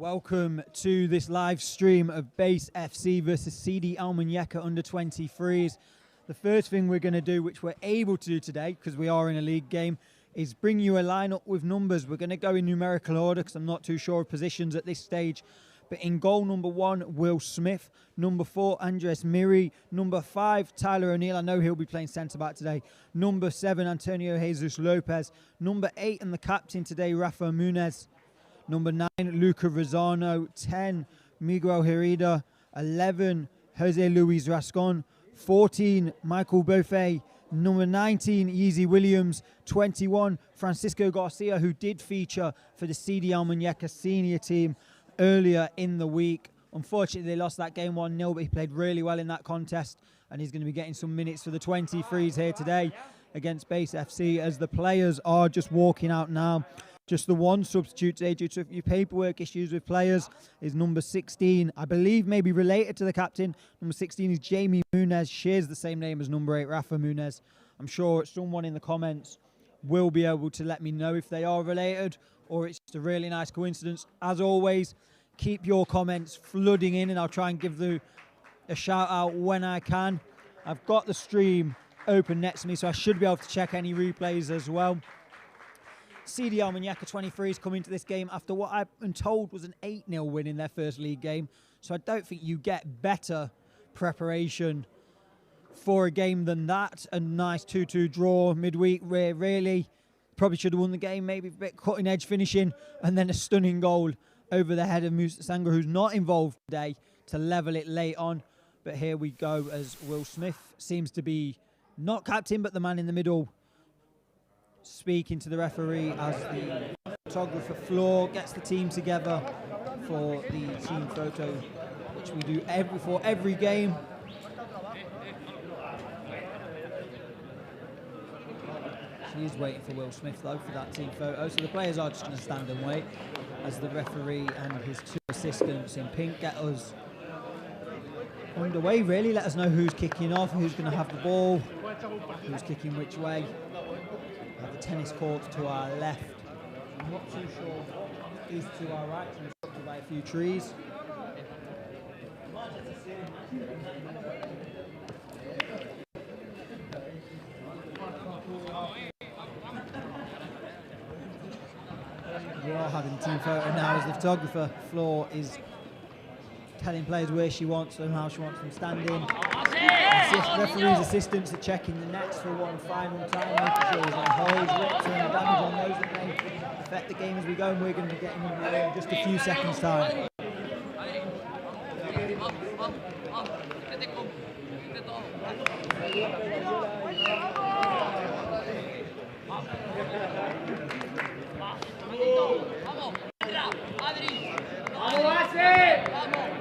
Welcome to this live stream of Base FC versus CD Almuñecar under 23s. The first thing we're going to do, which we're able to do today, because we are in a league game, is bring you a lineup with numbers. We're going to go in numerical order because I'm not too sure of positions at this stage. But in goal, number 1, Will Smith. Number 4, Andres Miri. Number 5, Tyler O'Neill. I know he'll be playing centre-back today. Number 7, Antonio Jesus Lopez. Number 8, and the captain today, Rafa Munez. Number 9, Luca Rosano. 10, Miguel Herida. 11, Jose Luis Rascon. 14, Michael Buffet. Number 19, Yeezy Williams. 21, Francisco Garcia, who did feature for the CD Almuñecar senior team earlier in the week. Unfortunately, they lost that game 1-0, but he played really well in that contest, and he's going to be getting some minutes for the 23s here today against Base FC, as the players are just walking out now. Just the one substitute today due to a few paperwork issues with players is number 16, I believe maybe related to the captain. Number 16 is Jamie Munez, shares the same name as number 8, Rafa Munez. I'm sure someone in the comments will be able to let me know if they are related or it's just a really nice coincidence. As always, keep your comments flooding in and I'll try and give a shout out when I can. I've got the stream open next to me, so I should be able to check any replays as well. CD Almuñecar 23 is coming to this game after what I've been told was an 8-0 win in their first league game. So I don't think you get better preparation for a game than that. A nice 2-2 draw midweek, really. Probably should have won the game, maybe a bit cutting edge finishing, and then a stunning goal over the head of Musa Sangha, who's not involved today, to level it late on. But here we go, as Will Smith seems to be not captain, but the man in the middle, speaking to the referee as the photographer Floor gets the team together for the team photo, which we do for every game. She is waiting for Will Smith though for that team photo, so the players are just going to stand and wait as the referee and his 2 assistants in pink get us underway. Really, let us know who's kicking off, who's going to have the ball, who's kicking which way. We have the tennis court to our left. I'm not too sure what is to our right, so we're surrounded by a few trees. We are having a team photo now as the photographer Floor is telling players where she wants them, how she wants them standing. Referee's assistants are checking the nets for one final time, making sure there's no holes, rips, and damage on those that may affect the game as we go, and we're going to be getting underway in just a few seconds' time.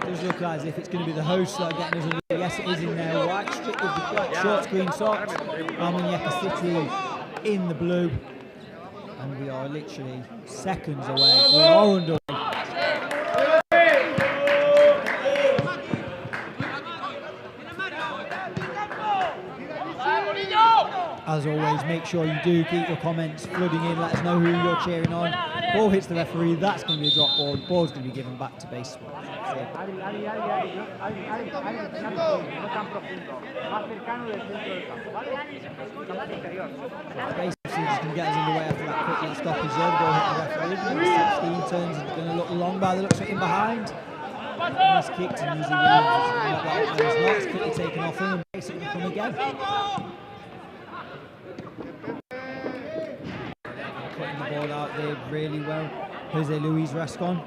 Does look as if it's going to be the hosts that are getting us underway. Yes, it is in their white strip with the black shorts, green socks. Malaga City in the blue. And we are literally seconds away. We are underway. As always, make sure you do keep your comments flooding in. Let us know who you're cheering on. Ball hits the referee. That's going to be a drop ball. The ball's going to be given back to base. Base is just going to get us underway after that quick little stoppage there. The ball hit the referee. Number 16 turns and going to look long by the looks of it in behind. Nice kick to Yeezy Williams. It's quickly taken off him and basically come again. Putting the ball out there really well. Jose Luis Rascon.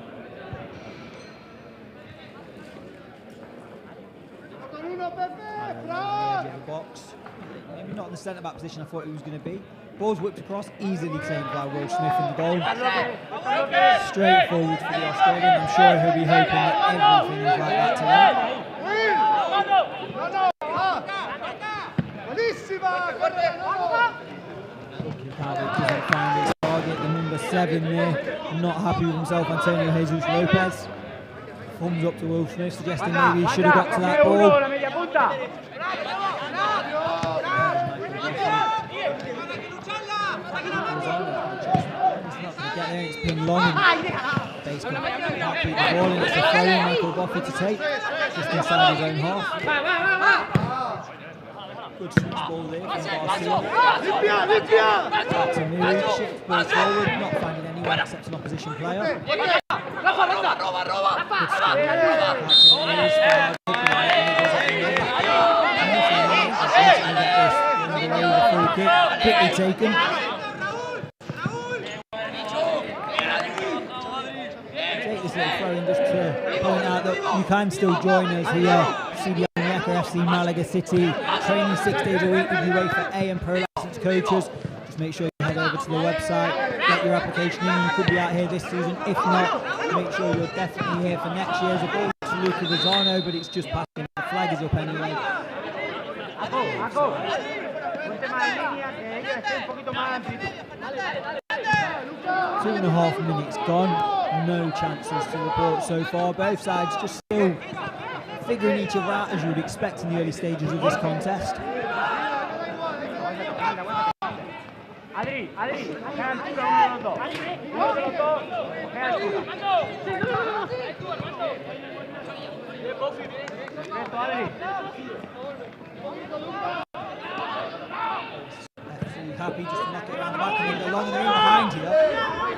Box. Maybe not in the centre-back position I thought he was going to be. Ball's whipped across, easily claimed by Will Smith in the goal. Straight forward for the Australian. I'm sure he'll be hoping that everything is like that today. Doesn't find his target, the number 7 there. Not happy with himself, Antonio Jesus Lopez. Thumbs up to Will Smith, suggesting maybe he should have got to that ball. It's not going to get there, it's been long. base can't keep the ball, and it's a throw in Michael Boffer to take, just inside his own half. Good switch ball there from Barcelona. Back to Miri, shift ball forward, not finding anyone except an opposition player. Good skill. Quickly taken. Take this little throw in just to point out that you can still join us here. CD Almuñecar FC Malaga City, training 6 days a week with UEFA A and Pro License coaches. Just make sure you head over to the website, get your application in. You could be out here this season. If not, make sure you're definitely here for next year's. A ball to Luca Rosano, but it's just passing. The flag is up anyway. 2.5 minutes gone, no chances to report so far. Both sides just still figuring each other out as you would expect in the early stages of this contest. Happy just to knock it around the back and then go long and in behind here.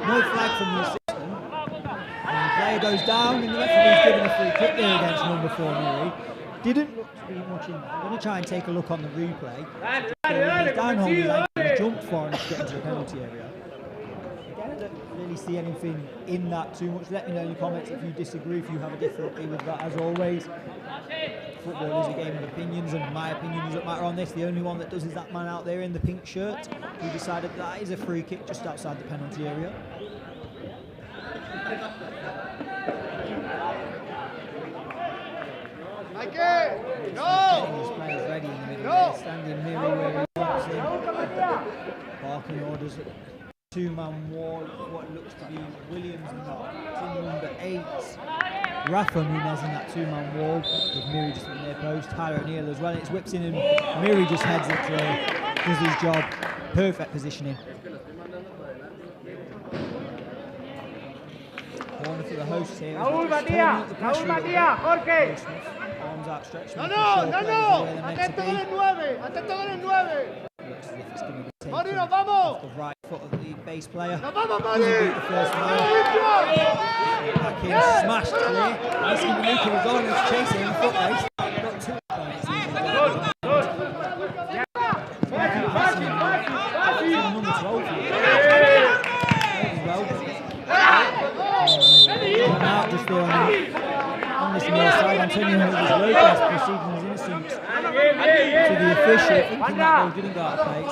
No flag from the assistant. And the player goes down and the referee's given a free kick there against number 4 Miri. Didn't look to be much in. I'm going to try and take a look on the replay. He's down holding his ankle, he jumped far enough to get into the penalty area. Again, I don't really see anything in that too much. Let me know in the comments if you disagree, if you have a difficulty with that as always. Football is a game of opinions, and my opinion doesn't matter on this. The only one that does is that man out there in the pink shirt who decided that is a free kick just outside the penalty area. Getting his players ready in the middle there, standing Miri where he wants him. Barking orders at 2-man wall, what looks to be Williams and number 8. Rafa Munez in that 2-man wall with Miri just in their post, Tyler O'Neill as well. It's whips in and Miri just heads it through, does his job, perfect positioning. Corner for the hosts here. Arms outstretched. No, atento con el 9, atento con el 9. Looks as if it's going to be taken Marino, vamos. off the right foot of the base player. No, vamos, Doesn't beat the first man. Back in, smashed clear. This is Luca Rosano chasing in the foot race. Got 2 points. Number 12 out just there on this near side. Antonio Lopez proceeding his innocence to the official, thinking that goal didn't go out of play.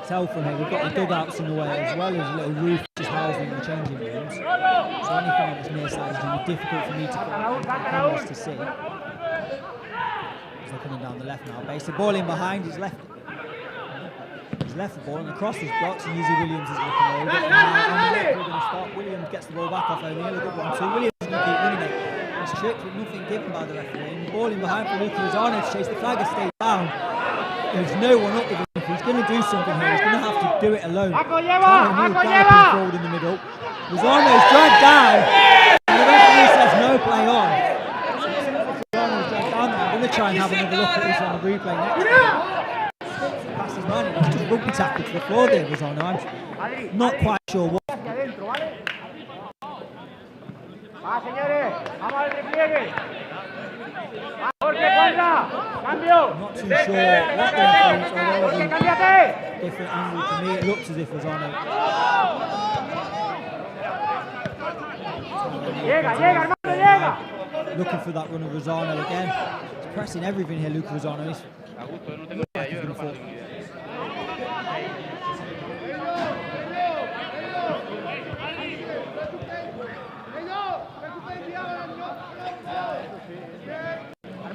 Tell from here, we've got the dugouts in the way as well as a little roof just housing the changing rooms. So anything on this near side is going to be difficult for me to see. He's looking down the left now. Base the ball in behind, he's left the ball and the cross is blocked, and Izzy Williams is looking over. And on the left we're going to start. Williams gets the ball back off O'Neill, a good one too. Williams is going to keep winning it. It's tricked with nothing given by the referee. And the ball in behind for Luca Rosano to chase the flag has stayed down. There's no one up with him. If he's going to do something here, he's going to have to do it alone. O'Neill galloping forward in the middle. Rosano's dragged down, and the referee says no play on. Rosano's dragged down. I'm going to try and have another look at this on the replay next time. Past his man, it's just rugby tackle to the floor there, Rosano. I'm not quite sure what. Not too sure what the influence, although different angle to me, it looks as if Rosano. Looking for that run of Rosano again. He's pressing everything here, Luca Rosano. He's going to fall.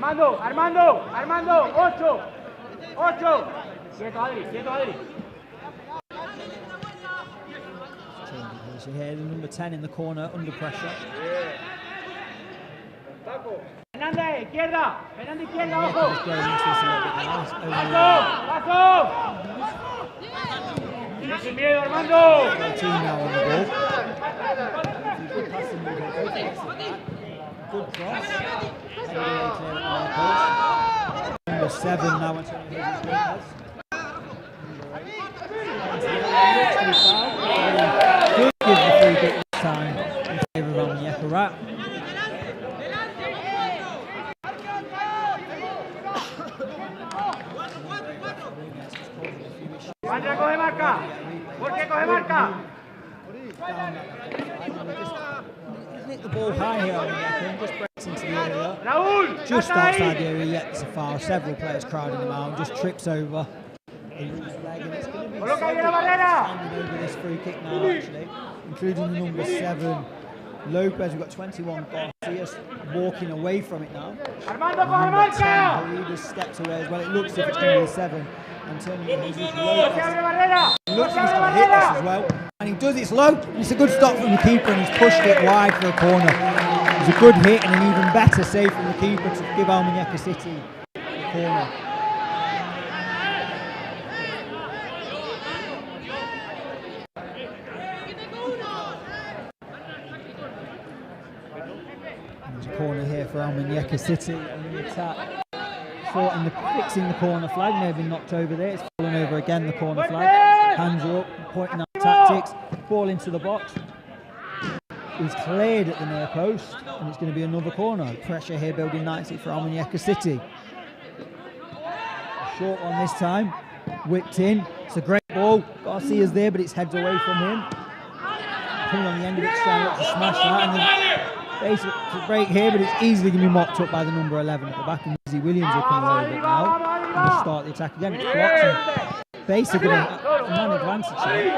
Armando, 8. Quieto, Adri. Changing position here, number 10 in the corner, under pressure. Fernández, izquierda, ojo. Paso. Sin miedo, Armando. Team now on the ball. Good passing move here. Both gets it back. Good cross. Headed away clear at the post. Number 7 now on Tony Jesus Lopez. Good give the free kick this time in favour of Almunecar Rat. Coge marca. ¿Por qué coge marca? Hit the ball high here on Almunecar, just breaks into the area. Raúl, Just outside the area, yet it's a foul. Several players crowding him out, just trips over. His leg, and it's going to be handing over this free kick now, actually, including the number 7. Lopez, we've got 21 Garcia's walking away from it now. Number 10, Harida's stepped away as well. It looks as if it's going to be 7. Antonio Jesus Lopez. It looks like he's going to hit this as well. And he does, it's low. It's a good stop from the keeper, and he's pushed it wide for a corner. It's a good hit and an even better save from the keeper to give Almunecar City the corner. There's a corner here for Almunecar City on the attack. Fixing the corner flag, may have been knocked over there. It's fallen over again, the corner flag. Hands are up, pointing out tactics. Ball into the box. He's cleared at the near post, and it's going to be another corner. Pressure here building nicely for Almunecar City. Short one this time, whipped in. It's a great ball. Garcia's there, but it's heads away from him. Pulling on the end of it, trying to smash that. And then basic break here, but it's easily going to be mopped up by the number 11 at the back. And Izzy Williams will come away with it now. And we'll start the attack again. It's blocked. Basically, a man advantage here.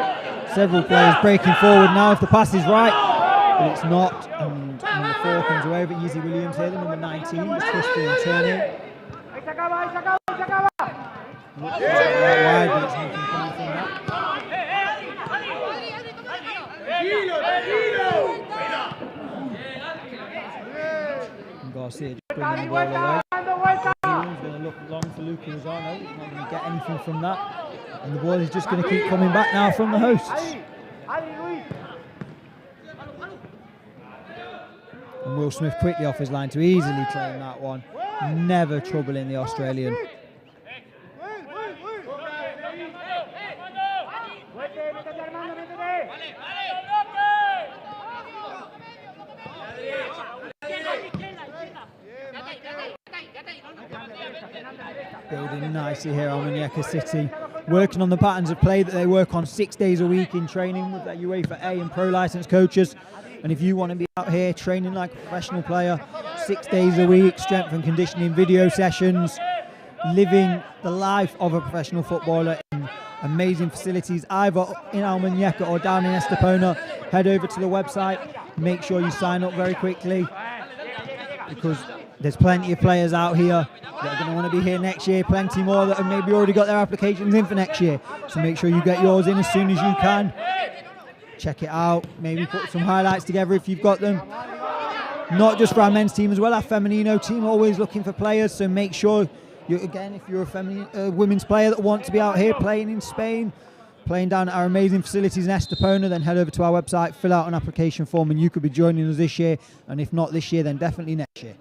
Several players breaking forward now if the pass is right, but it's not. And number 4 comes away with it. Izzy Williams here, the number 19, just twisting and turning. Looks right wide, but it's nothing coming from that. And Garcia just bringing the ball away. Williams going to look long for Luca Lozano. He's not going to get anything from that. And the ball is just going to keep coming back now from the hosts. And Will Smith quickly off his line to easily claim that one. Never troubling the Australian. Building nicely here, Almunecar City. Working on the patterns of play that they work on 6 days a week in training with their UEFA A and Pro licensed coaches. And if you want to be out here training like a professional player, 6 days a week, strength and conditioning video sessions, living the life of a professional footballer in amazing facilities, either in Almunecar or down in Estepona, head over to the website. Make sure you sign up very quickly, because there's plenty of players out here that are going to want to be here next year, plenty more that have maybe already got their applications in for next year. So make sure you get yours in as soon as you can. Check it out, maybe put some highlights together if you've got them. Not just for our men's team as well, our Femenino team always looking for players, so make sure, again, if you're a women's player that wants to be out here playing in Spain, playing down at our amazing facilities in Estepona, then head over to our website, fill out an application form, and you could be joining us this year. And if not this year, then definitely next year.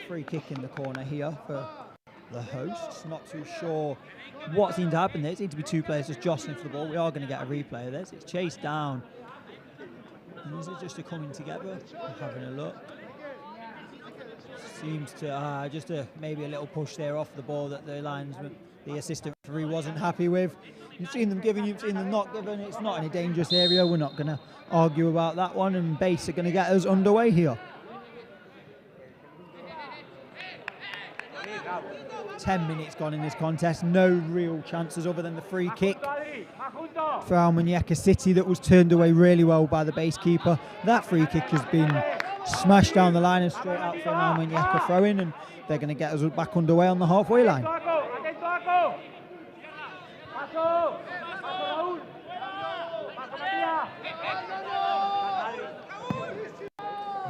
Free kick in the corner here for the hosts. Not too sure what seemed to happen there. It seemed to be 2 players just jostling for the ball. We are going to get a replay of this. It's chased down. And is it just a coming together? Having a look. Seems to just maybe a little push there off the ball that the assistant referee wasn't happy with. You've seen them giving, you've seen them not giving. It's not in a dangerous area. We're not going to argue about that one, and Base are going to get us underway here. 10 minutes gone in this contest, no real chances other than the free kick for Almunecar City that was turned away really well by the base keeper. That free kick has been smashed down the line and straight out for an Almunecar throw-in, and they're going to get us back underway on the halfway line.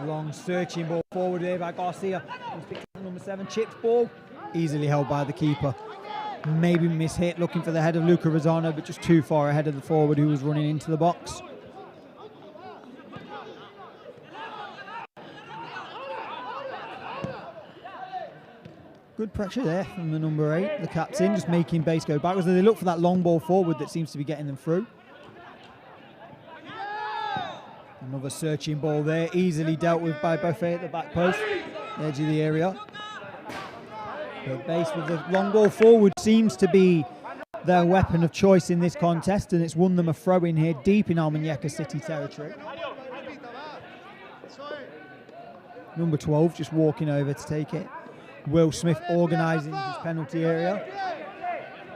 Long searching ball forward here by Garcia. He's picked up the number 7, chipped ball, easily held by the keeper. Maybe mishit, looking for the head of Luca Rosano, but just too far ahead of the forward who was running into the box. Good pressure there from the number 8, the captain, just making base go backwards. They look for that long ball forward that seems to be getting them through. Another searching ball there, easily dealt with by Buffet at the back post, the edge of the area. But base with the long ball forward seems to be their weapon of choice in this contest, and it's won them a throw in here deep in Almunecar City territory. Number 12 just walking over to take it. Will Smith organising his penalty area.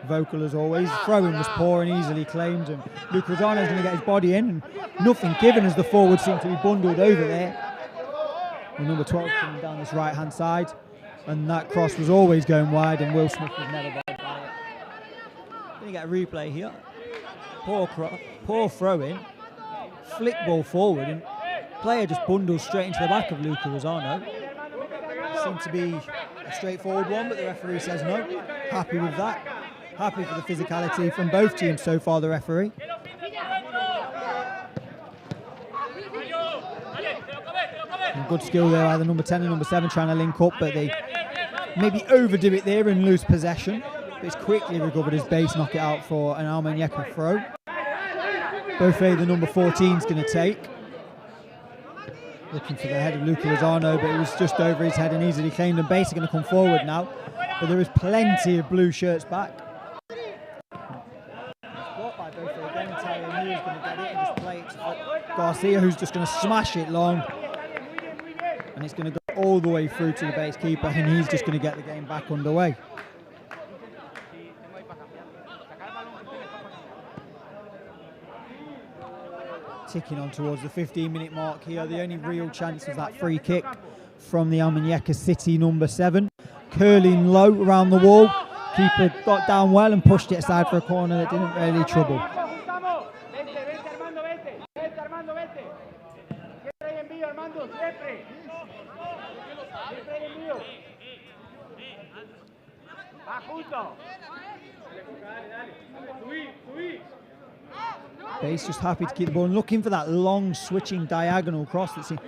Vocal as always. Throwing was poor and easily claimed, and Luca Rosano is going to get his body in, and nothing given as the forwards seem to be bundled over there. And number 12 coming down this right hand side, and that cross was always going wide, and Will Smith was never bothered by it. Then you get a replay here. Poor throw in, flick ball forward, and player just bundles straight into the back of Luca Rosano. Seemed to be a straightforward one, but the referee says no. Happy with that. Happy for the physicality from both teams so far, the referee. And good skill there, either number 10 and number 7 trying to link up, but they maybe overdo it there and lose possession. But it's quickly recovered as base, knock it out for an Almunecar throw. Buffet, the number 14 is going to take. Looking for the head of Luca Rosano, but it was just over his head and easily claimed, and base are going to come forward now. But there is plenty of blue shirts back. Blocked by Buffet again, and Tyler New is going to get it and just play it to Garcia, who's just going to smash it long. And it's going to go all the way through to the base keeper, and he's just going to get the game back underway. Ticking on towards the 15-minute mark here. The only real chance was that free kick from the Almunecar City number 7. Curling low around the wall. Keeper got down well and pushed it aside for a corner that didn't really trouble. Base just happy to keep the ball and looking for that long switching diagonal cross that seems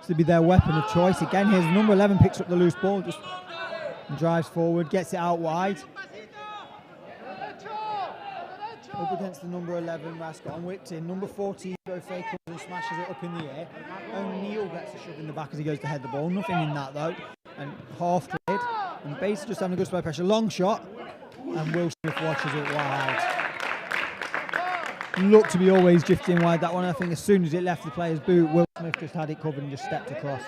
to be their weapon of choice. Again, here's number 11 picks up the loose ball, just drives forward, gets it out wide. Up against the number 11 Rascon, whipped in. Number 14 Buffet comes and smashes it up in the air. O'Neill gets a shove in the back as he goes to head the ball. Nothing in that though. And half cleared. And Base just having a good spy pressure. Long shot. And Will Smith watches it wide. Looked to be always drifting wide, that one. I think as soon as it left the player's boot, Will Smith just had it covered and just stepped across.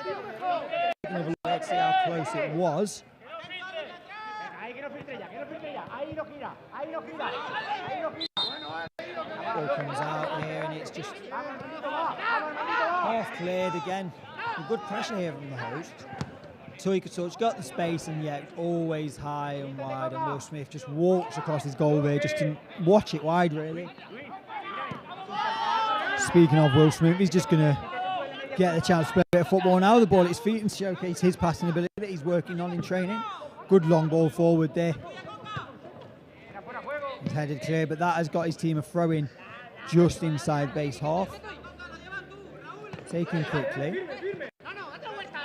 Let's see how close it was. Ball comes out here and it's just half cleared again. Good pressure here from the host. Toika Touch got the space, and yet always high and wide, and Will Smith just walks across his goal there just to watch it wide really. Speaking of Will Smith, he's just going to get the chance to play a bit of football now. The ball at his feet and showcase his passing ability that he's working on in training. Good long ball forward there. He's headed clear, but that has got his team a throw in just inside base half. Taken quickly.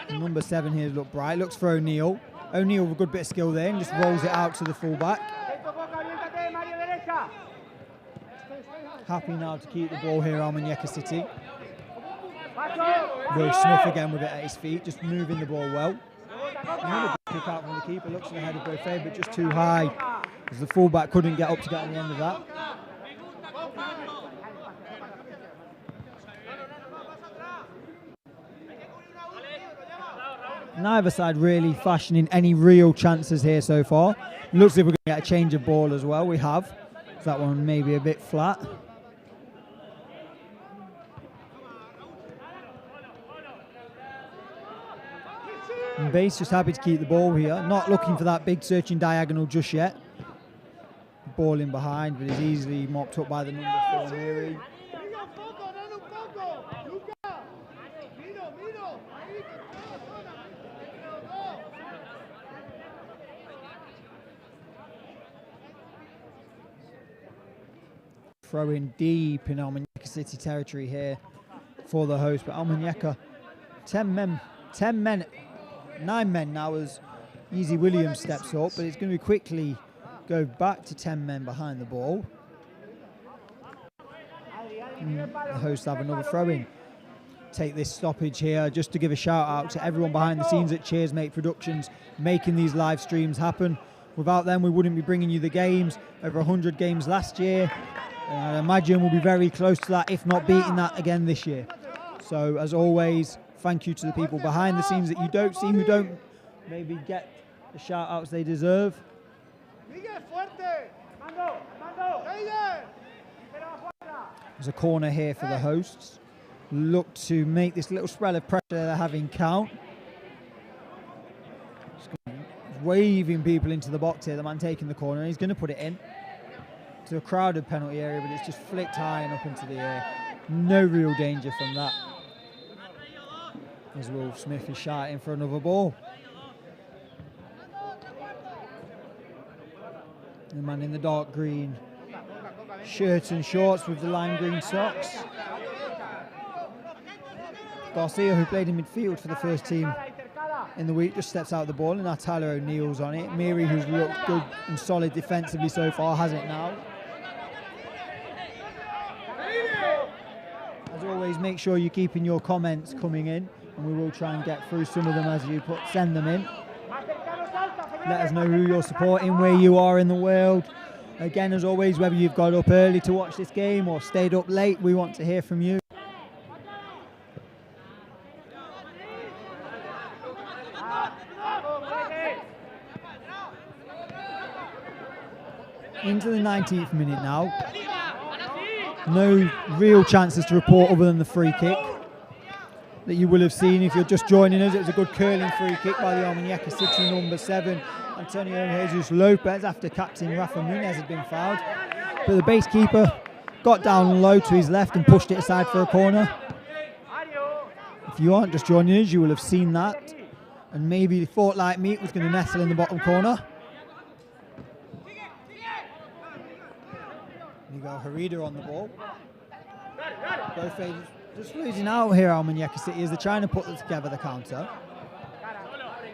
Number 7 here look bright. Looks for O'Neill. O'Neill with a good bit of skill there and just rolls it out to the fullback. Happy now to keep the ball here, Almunecar City. Will Smith again with it at his feet, just moving the ball well. Another kick out from the keeper, looks to the head of Buffet, but just too high, as the fullback couldn't get up to get on the end of that. Neither side really fashioning any real chances here so far. Looks like we're going to get a change of ball as well. We have. That one maybe a bit flat. And Base just happy to keep the ball here. Not looking for that big searching diagonal just yet. Ball in behind, but is easily mopped up by the number 4 Miri. throw in deep in Almunecar City territory here for the host, but Almunecar 9 men now as Easy Williams steps up, but it's going to quickly go back to 10 men behind the ball. The hosts have another throw in. Take this stoppage here just to give a shout out to everyone behind the scenes at CheersMate Productions making these live streams happen. Without them, we wouldn't be bringing you the games. Over 100 games last year. I imagine we'll be very close to that, if not beating that again this year. So as always, thank you to the people behind the scenes that you don't see, who don't maybe get the shout outs they deserve. There's a corner here for the hosts. Look to make this little spell of pressure they're having count. Waving people into the box here, the man taking the corner, and he's going to put it in to a crowded penalty area, but it's just flicked high and up into the air. No real danger from that. As Will Smith is shouting for another ball. The man in the dark green shirt and shorts with the lime green socks. Garcia, who played in midfield for the first team in the week, just steps out the ball, and now Tyler O'Neill's on it. Miri, who's looked good and solid defensively so far, has it now. As always, make sure you're keeping your comments coming in, and we will try and get through some of them as you send them in. Let us know who you're supporting, where you are in the world. Again, as always, whether you've got up early to watch this game or stayed up late, we want to hear from you. Into the 19th minute now. No real chances to report other than the free kick that you will have seen if you're just joining us. It was a good curling free kick by the Almunecar City number 7, Antonio Jesus Lopez, after captain Rafa Munez had been fouled. But the base keeper got down low to his left and pushed it aside for a corner. If you aren't just joining us, you will have seen that, and maybe thought like me it was going to nestle in the bottom corner. You go Harida on the ball. Both just losing out here, Almunecar City, as they're trying to put together the counter.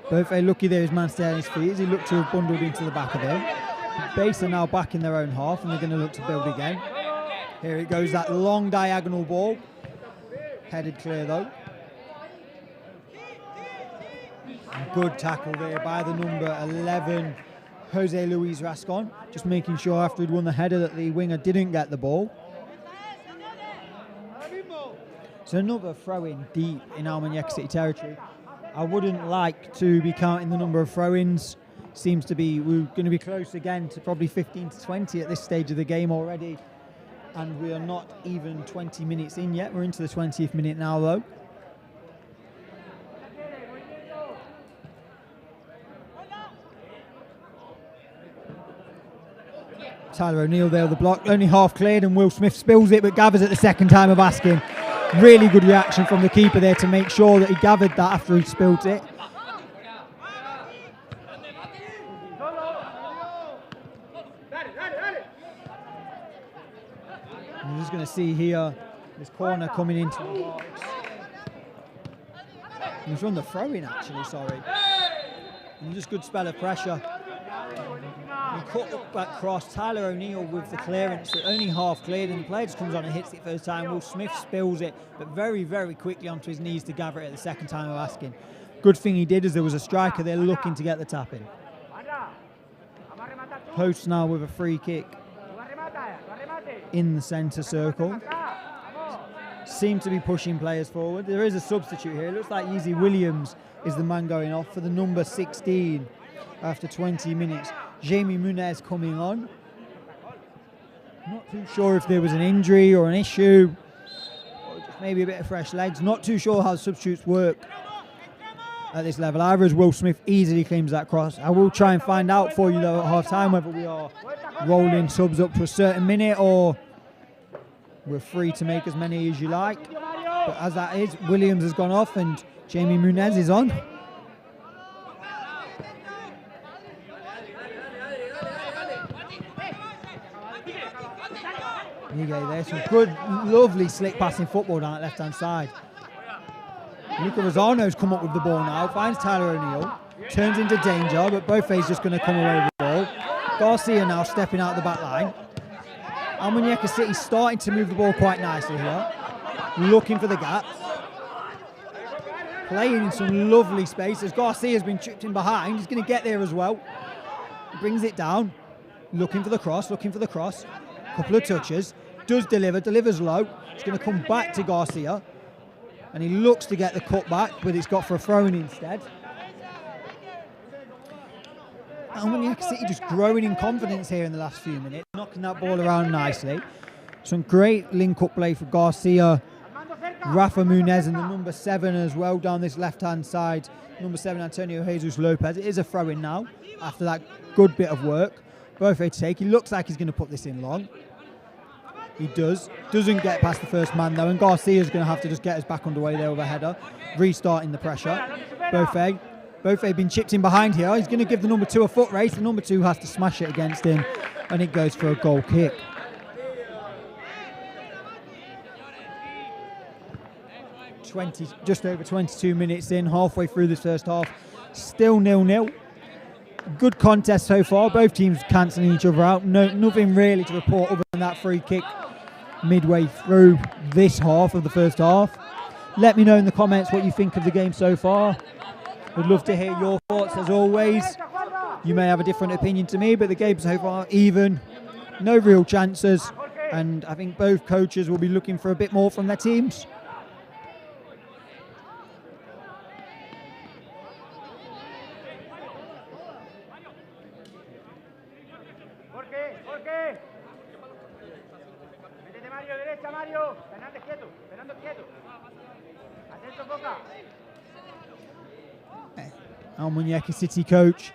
Both lucky there, his man staying on his feet as he looked to have bundled into the back of him. Base are now back in their own half, and they're going to look to build again. Here it goes, that long diagonal ball. Headed clear though. Good tackle there by the number 11, Jose Luis Rascon, just making sure after he'd won the header that the winger didn't get the ball. So another throw-in deep in Almunecar City territory. I wouldn't like to be counting the number of throw-ins. Seems to be, we're going to be close again to probably 15 to 20 at this stage of the game already. And we are not even 20 minutes in yet. We're into the 20th minute now though. Tyler O'Neill there, the block, only half cleared, and Will Smith spills it, but gathers it the second time of asking. Really good reaction from the keeper there to make sure that he gathered that after he spilled it. You're just going to see here this corner coming into the box. It was from the throw-in actually, sorry. And just good spell of pressure. He cut up that cross, Tyler O'Neill with the clearance that only half cleared, and the player just comes on and hits it first time. Will Smith spills it, but very, very quickly onto his knees to gather it at the second time of asking. Good thing he did, as there was a striker there looking to get the tap in. Hosts now with a free kick in the centre circle. Seem to be pushing players forward. There is a substitute here. It looks like Easy Williams is the man going off for the number 16 after 20 minutes. Jamie Munez coming on. Not too sure if there was an injury or an issue, or just maybe a bit of fresh legs. Not too sure how substitutes work at this level either, as Will Smith easily claims that cross. I will try and find out for you though at half time whether we are rolling subs up to a certain minute or we're free to make as many as you like. But as that is, Williams has gone off and Jamie Munez is on. There's some good, lovely slick passing football down that left-hand side. Luca Rosano's come up with the ball now, finds Tyler O'Neill, turns into danger, but Beaufait's just going to come away with the ball. Garcia now stepping out the back line. Almunecar City starting to move the ball quite nicely here, looking for the gaps. Playing in some lovely spaces. Garcia's been tripped in behind, he's going to get there as well. Brings it down, looking for the cross. Couple of touches, does deliver, delivers low. It's going to come back to Garcia, and he looks to get the cut back, but it's got for a throw-in instead. Almunecar City just growing in confidence here in the last few minutes, knocking that ball around nicely. Some great link-up play for Garcia, Rafa Munez, and the number 7 as well down this left-hand side. Number 7, Antonio Jesus Lopez. It is a throw-in now after that good bit of work. Both to take. He looks like he's going to put this in long. He does. Doesn't get past the first man though, and Garcia's going to have to just get us back underway there with a header, restarting the pressure. Beaufait been chipped in behind here. He's going to give the number 2 a foot race. The number 2 has to smash it against him, and it goes for a goal kick. Just over 22 minutes in, halfway through this first half. Still 0-0. Good contest so far. Both teams cancelling each other out. Nothing really to report other than that free kick midway through this half of the first half. Let me know in the comments what you think of the game so far. Would love to hear your thoughts as always. You may have a different opinion to me, but the game so far even. No real chances, and I think both coaches will be looking for a bit more from their teams. Almunecar City coach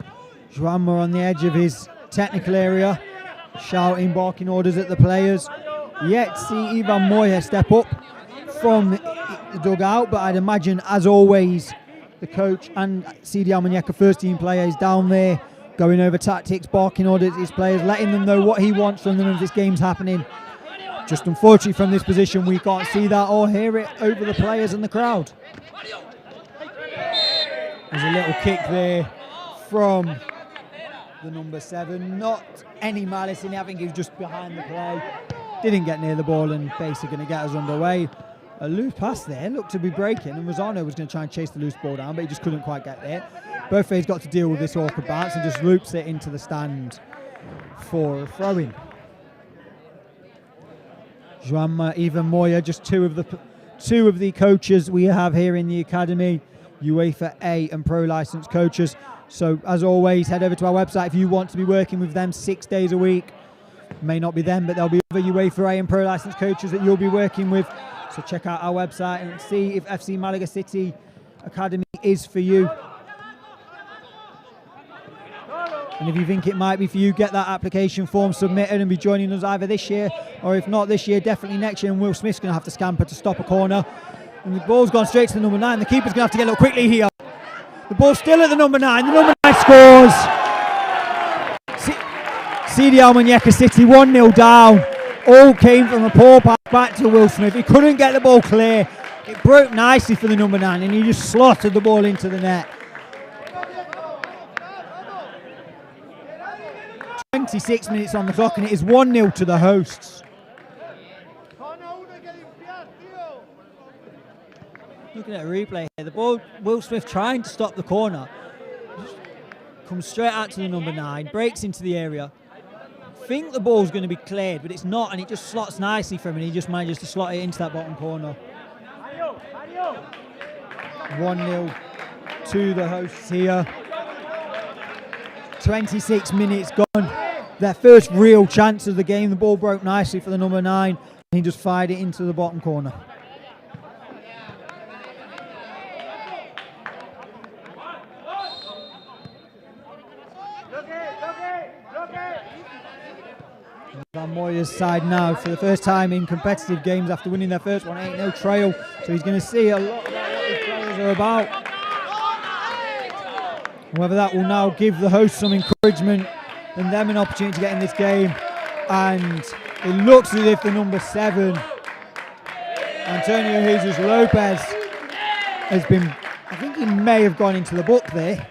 Joanma on the edge of his technical area, shouting, barking orders at the players. Yet see Ivan Moya step up from the dugout, but I'd imagine, as always, the coach and CD Almuñecar first team players down there going over tactics, barking orders at his players, letting them know what he wants from them if this game's happening. Just unfortunately from this position we can't see that or hear it over the players and the crowd. There's a little kick there from the number 7. Not any malice in it. I think he was just behind the play. Didn't get near the ball and basically going to get us underway. A loose pass there. Looked to be breaking, and Rosano was going to try and chase the loose ball down, but he just couldn't quite get there. Beaufait's got to deal with this awkward bounce and just loops it into the stand for a throw-in. Joanma, Ivan Moya, just two of the coaches we have here in the academy. UEFA A and Pro licensed coaches. So as always, head over to our website if you want to be working with them 6 days a week. May not be them, but there'll be other UEFA A and Pro licensed coaches that you'll be working with. So check out our website and see if FC Malaga City Academy is for you. And if you think it might be for you, get that application form submitted and be joining us either this year, or if not this year, definitely next year. And Will Smith's going to have to scamper to stop a corner. And the ball's gone straight to the number 9. The keeper's going to have to get a little quickly here. The ball's still at the number 9. The number 9 scores. CD Almuñecar City 1-0 down. All came from a poor pass back to Will Smith. He couldn't get the ball clear. It broke nicely for the number 9 and he just slotted the ball into the net. 26 minutes on the clock and it is 1-0 to the hosts. Looking at a replay here, the ball, Will Smith trying to stop the corner. Comes straight out to the number 9, breaks into the area. Think the ball's going to be cleared, but it's not, and it just slots nicely for him, and he just manages to slot it into that bottom corner. 1-0 to the hosts here. 26 minutes gone. Their first real chance of the game. The ball broke nicely for the number 9, and he just fired it into the bottom corner. Van Moya's side now for the first time in competitive games after winning their first one, 8-0 trail. So he's going to see a lot about what these players are about. Whether that will now give the hosts some encouragement and them an opportunity to get in this game and It looks as if the number 7, Antonio Jesus Lopez, has been, I think he may have gone into the book there.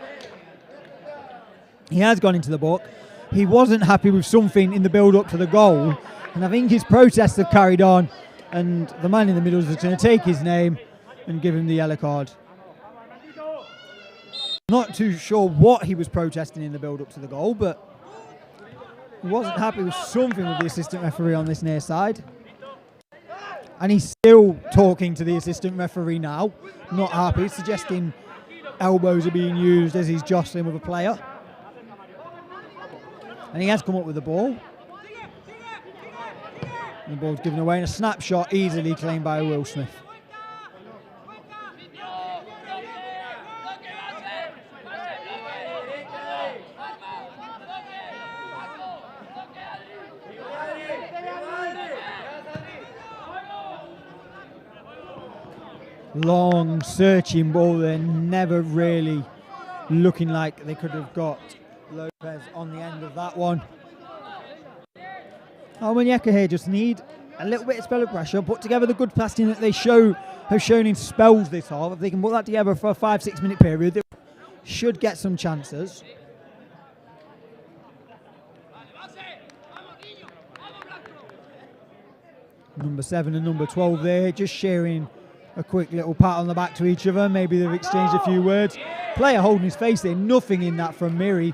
He has gone into the book. He wasn't happy with something in the build-up to the goal, and I think his protests have carried on, and the man in the middle is going to take his name and give him the yellow card. Not too sure what he was protesting in the build-up to the goal, but he wasn't happy with something with the assistant referee on this near side. And he's still talking to the assistant referee now, not happy, suggesting elbows are being used as he's jostling with a player. And he has come up with the ball. And the ball's given away in a snapshot, easily claimed by Will Smith. Long searching ball there, never really looking like they could have got Lopez on the end of that one. Almunecar here just need a little bit of spell of pressure, put together the good passing that they have shown in spells this half. If they can put that together for a 5-6 minute period, they should get some chances. Number 7 and number 12 there, just sharing a quick little pat on the back to each other. Maybe they've exchanged a few words. Player holding his face there, nothing in that from Miri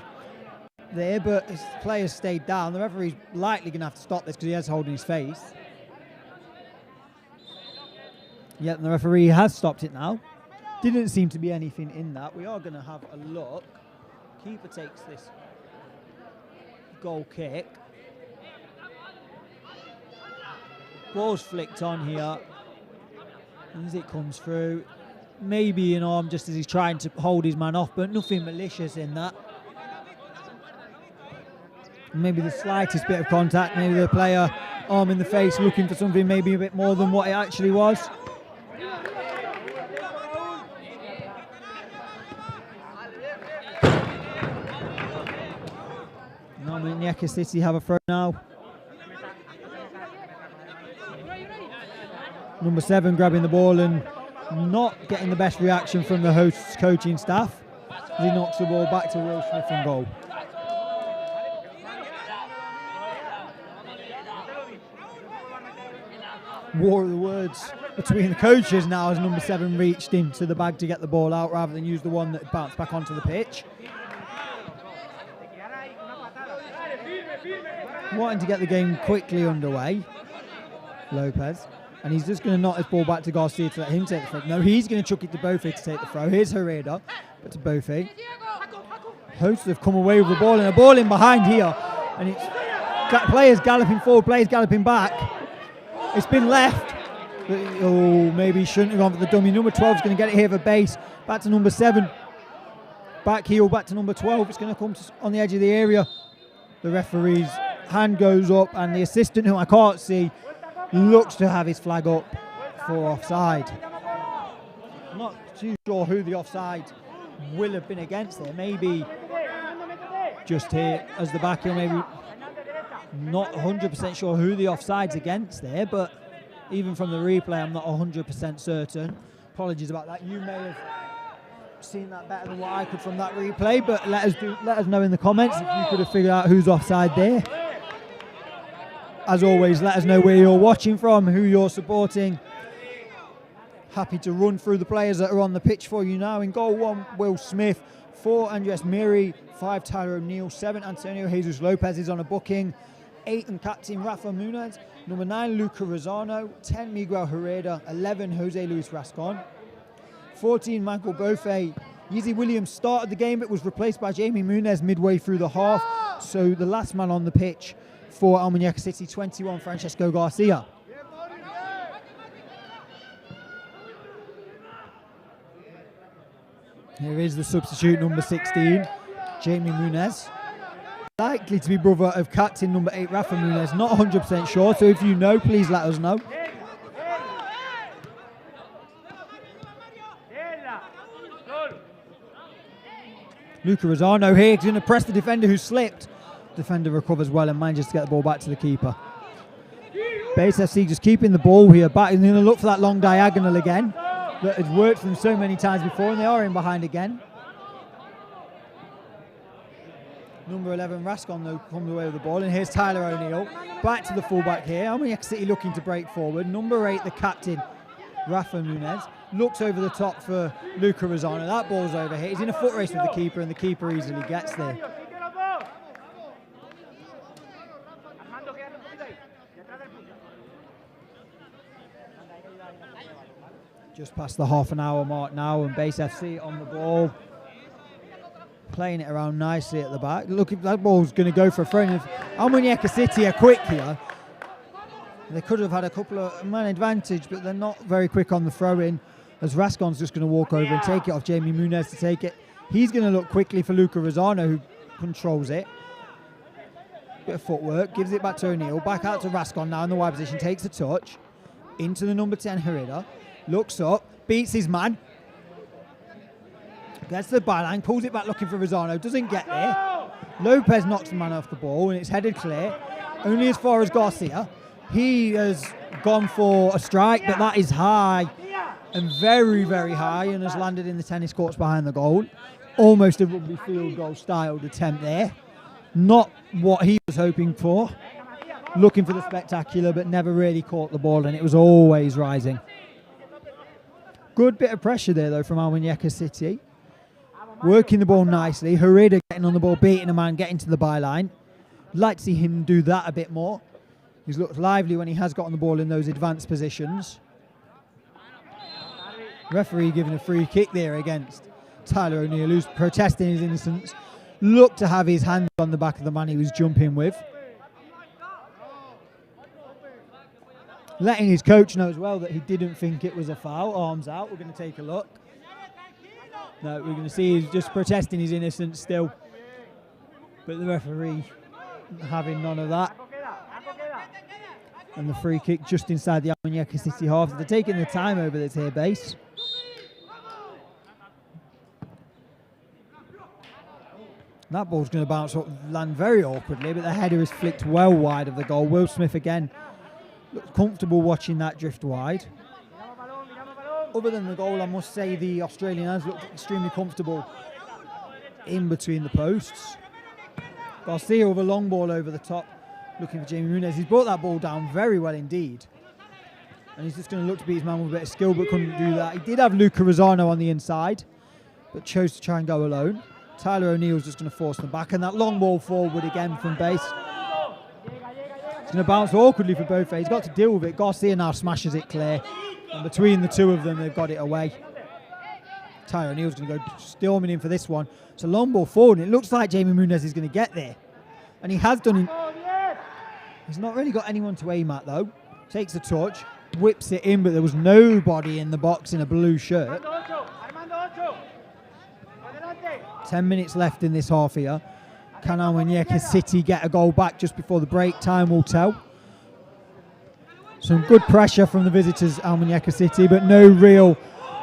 there, but his players stayed down. The referee's likely going to have to stop this because he is holding his face. Yep, the referee has stopped it now. Didn't seem to be anything in that. We are going to have a look. Keeper takes this goal kick. Ball's flicked on here. And as it comes through, maybe an arm just as he's trying to hold his man off, but nothing malicious in that. Maybe the slightest bit of contact, maybe the player arm in the face looking for something maybe a bit more than what it actually was. Malaga City have a throw now. Number 7 grabbing the ball and not getting the best reaction from the host's coaching staff as he knocks the ball back to Will Smith and goal. War of the words between the coaches now as number 7 reached into the bag to get the ball out rather than use the one that bounced back onto the pitch. Wanting to get the game quickly underway, Lopez. And he's just going to knock his ball back to Garcia to let him take the throw. No, he's going to chuck it to Bofe to take the throw. Here's Herrera, but to Bofe. Hosts have come away with the ball, and a ball in behind here. And it's players galloping forward, players galloping back. It's been left. Oh, maybe he shouldn't have gone for the dummy. Number 12 is going to get it here for base. Back to number 7. Back heel, back to number 12. It's going to come on the edge of the area. The referee's hand goes up, and the assistant, who I can't see, looks to have his flag up for offside. I'm not too sure who the offside will have been against there. Maybe just here as the back heel, maybe not 100% sure who the offside's against there, but even from the replay, I'm not 100% certain. Apologies about that. You may have seen that better than what I could from that replay, but let us know in the comments if you could have figured out who's offside there. As always, let us know where you're watching from, who you're supporting. Happy to run through the players that are on the pitch for you now. In goal 1, Will Smith. 4, Andres Miri. 5, Tyler O'Neill. 7, Antonio Jesus Lopez is on a booking. 8, and captain Rafa Munez. Number 9, Luca Rosano. 10, Miguel Herrera. 11, Jose Luis Rascon. 14, Michael Bofe. Yeezy Williams started the game but was replaced by Jamie Munez midway through the half. So the last man on the pitch for Almunecar City, 21, Francesco Garcia. Here is the substitute, number 16, Jamie Munez. Likely to be brother of captain number 8, Rafa Munez. Not 100% sure, so if you know, please let us know. Luca Rosano here, going to press the defender who slipped. Defender recovers well and manages to get the ball back to the keeper. Base FC just keeping the ball here back, and going to look for that long diagonal again that has worked for them so many times before, and they are in behind again. Number 11 Rascon though comes away with the ball, and here's Tyler O'Neill back to the fullback here. Almunecar City looking to break forward. Number 8, the captain Rafa Nunez, looks over the top for Luca Rosano. That ball's over here. He's in a foot race with the keeper, and the keeper easily gets there. Just past the half-an-hour mark now, and Base FC on the ball, playing it around nicely at the back. Look, that ball's going to go for a throw. If Almunecar City are quick here, they could have had a couple of man advantage, but they're not very quick on the throw-in, as Rascon's just going to walk over and take it off Jamie Munez to take it. He's going to look quickly for Luca Rosano, who controls it. Bit of footwork, gives it back to O'Neill, back out to Rascon now in the wide position, takes a touch, into the number 10 Herida, looks up, beats his man, gets to the byline, pulls it back looking for Rosano, doesn't get there. Lopez knocks the man off the ball, and it's headed clear, only as far as Garcia. He has gone for a strike, but that is high, and very, very high, and has landed in the tennis courts behind the goal. Almost a rugby field goal styled attempt there. Not what he was hoping for. Looking for the spectacular, but never really caught the ball, and it was always rising. Good bit of pressure there, though, from Almunecar City. Working the ball nicely. Herrera getting on the ball, beating a man, getting to the byline. Like to see him do that a bit more. He's looked lively when he has got on the ball in those advanced positions. Referee giving a free kick there against Tyler O'Neill, who's protesting his innocence. Looked to have his hands on the back of the man he was jumping with. Letting his coach know as well that he didn't think it was a foul. Arms out. We're going to take a look. No, we're going to see he's just protesting his innocence still. But the referee having none of that. And the free kick just inside the Almunecar City half. They're taking the time over this here, Base. That ball's going to bounce up, land very awkwardly, but the header is flicked well wide of the goal. Will Smith again looks comfortable watching that drift wide. Other than the goal, I must say the Australian has looked extremely comfortable in between the posts. Garcia with a long ball over the top, looking for Jamie Munez. He's brought that ball down very well indeed. And he's just going to look to beat his man with a bit of skill, but couldn't do that. He did have Luca Rosano on the inside, but chose to try and go alone. Tyler O'Neill's just going to force them back, and that long ball forward again from Base. It's going to bounce awkwardly for both. He's got to deal with it. Garcia now smashes it clear, and between the two of them, they've got it away. Tyler O'Neill's going to go storming in for this one. It's a long ball forward, and it looks like Jamie Munez is going to get there, and he has done it. He's not really got anyone to aim at though. Takes a touch, whips it in, but there was nobody in the box in a blue shirt. 10 minutes left in this half here. Can Almunecar City get a goal back just before the break? Time will tell. Some good pressure from the visitors, Almunecar City, but no real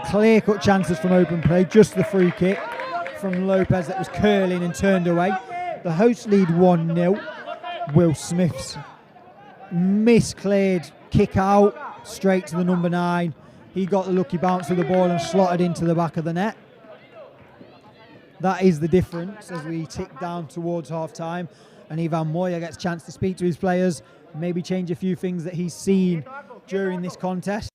clear-cut chances from open play. Just the free kick from Lopez that was curling and turned away. The hosts lead 1-0. Will Smith's miscleared kick out straight to the number 9. He got the lucky bounce of the ball and slotted into the back of the net. That is the difference as we tick down towards half-time, and Ivan Moya gets a chance to speak to his players, maybe change a few things that he's seen during this contest.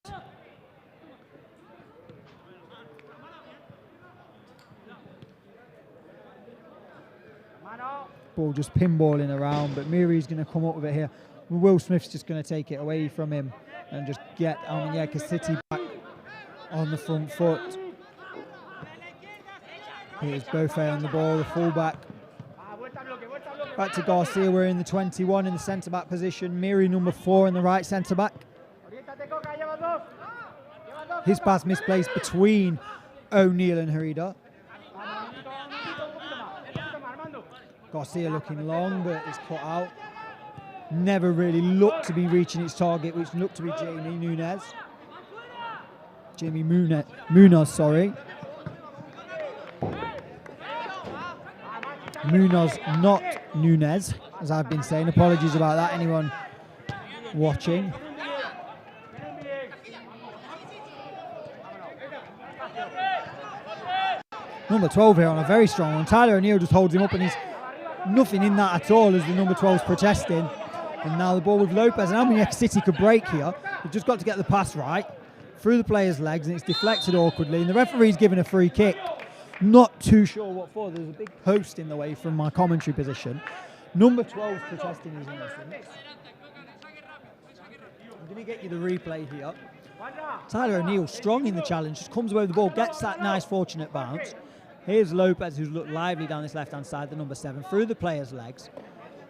Ball just pinballing around, but Miri's going to come up with it here. Will Smith's just going to take it away from him and just get Almunecar City back on the front foot. Here's Beaufay on the ball, the fullback. Back to Garcia, we're in the 21 in the centre-back position. Miri number 4 in the right centre-back. His pass misplaced between O'Neill and Herida. Garcia looking long, but it's cut out. Never really looked to be reaching its target, which looked to be Jamie Munez, sorry. Munoz, not Nunez, as I've been saying. Apologies about that, anyone watching. number 12 here on a very strong one. Tyler O'Neill just holds him up, and he's nothing in that at all as the number 12's protesting. And now the ball with Lopez, and Almunecar City could break here. They've just got to get the pass right through the player's legs, and it's deflected awkwardly, and the referee's given a free kick. Not too sure what for. There's a big post in the way from my commentary position. Number 12's protesting his innocence. I'm going to get you the replay here. Tyler O'Neill, strong in the challenge, just comes away with the ball, gets that nice fortunate bounce. Here's Lopez, who's looked lively down this left-hand side, the number 7, through the player's legs.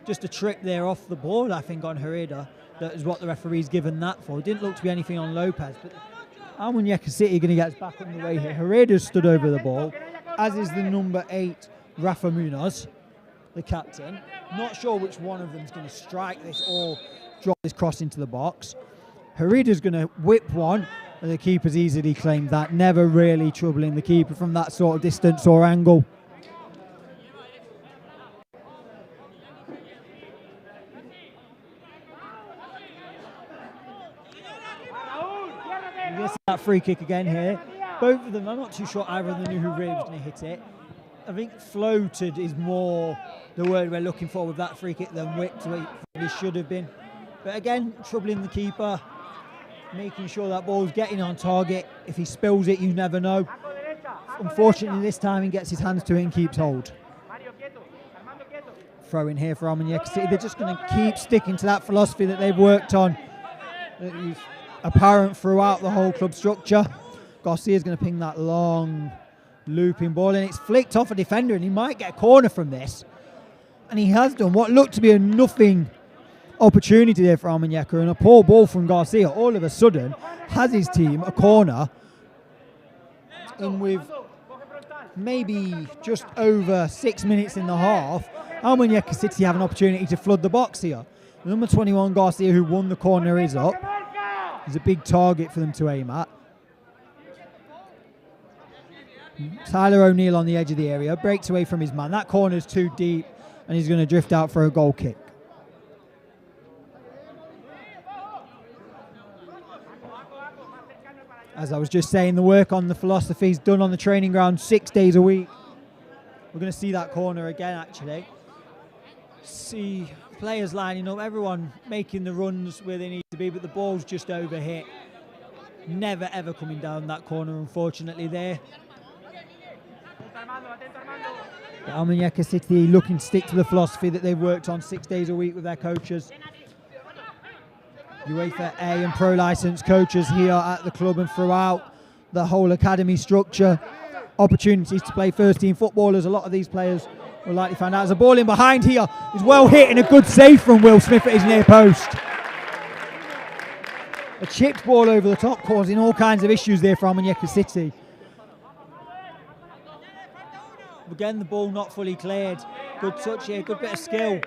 Just a trip there off the ball, I think, on Herrera. That is what the referee's given that for. It didn't look to be anything on Lopez, but Almunecar City are going to get us back on the way here. Herrera's stood over the ball, as is the number 8, Rafa Munoz, the captain. Not sure which one of them is going to strike this or drop this cross into the box. Herrera's going to whip one, and the keeper's easily claimed that, never really troubling the keeper from that sort of distance or angle. You see that free kick again here. Both of them, I'm not too sure either of them knew who really was going to hit it. I think floated is more the word we're looking for with that free kick than whipped, where it should have been. But again, troubling the keeper, making sure that ball's getting on target. If he spills it, you never know. Unfortunately, this time he gets his hands to it and keeps hold. Throw in here for Almunecar City. They're just going to keep sticking to that philosophy that they've worked on. That is apparent throughout the whole club structure. Garcia's going to ping that long looping ball, and it's flicked off a defender, and he might get a corner from this. And he has done what looked to be a nothing opportunity there for Almunecar, and a poor ball from Garcia all of a sudden has his team a corner. And with maybe just over 6 minutes in the half, Almunecar City have an opportunity to flood the box here. Number 21 Garcia, who won the corner, is up. He's a big target for them to aim at. Tyler O'Neill on the edge of the area, breaks away from his man. That corner's too deep, and he's going to drift out for a goal kick. As I was just saying, the work on the philosophy is done on the training ground 6 days a week. We're going to see that corner again, actually. See players lining up, everyone making the runs where they need to be, but the ball's just overhit. Never ever coming down that corner, unfortunately, there. Almunecar City looking to stick to the philosophy that they've worked on 6 days a week with their coaches. UEFA A and Pro licensed coaches here at the club and throughout the whole academy structure. Opportunities to play first team football, as a lot of these players will likely find out. There's a ball in behind here. It's well hit, and a good save from Will Smith at his near post. A chipped ball over the top, causing all kinds of issues there for Almunecar City. Again, the ball not fully cleared. Good touch here, good bit of skill.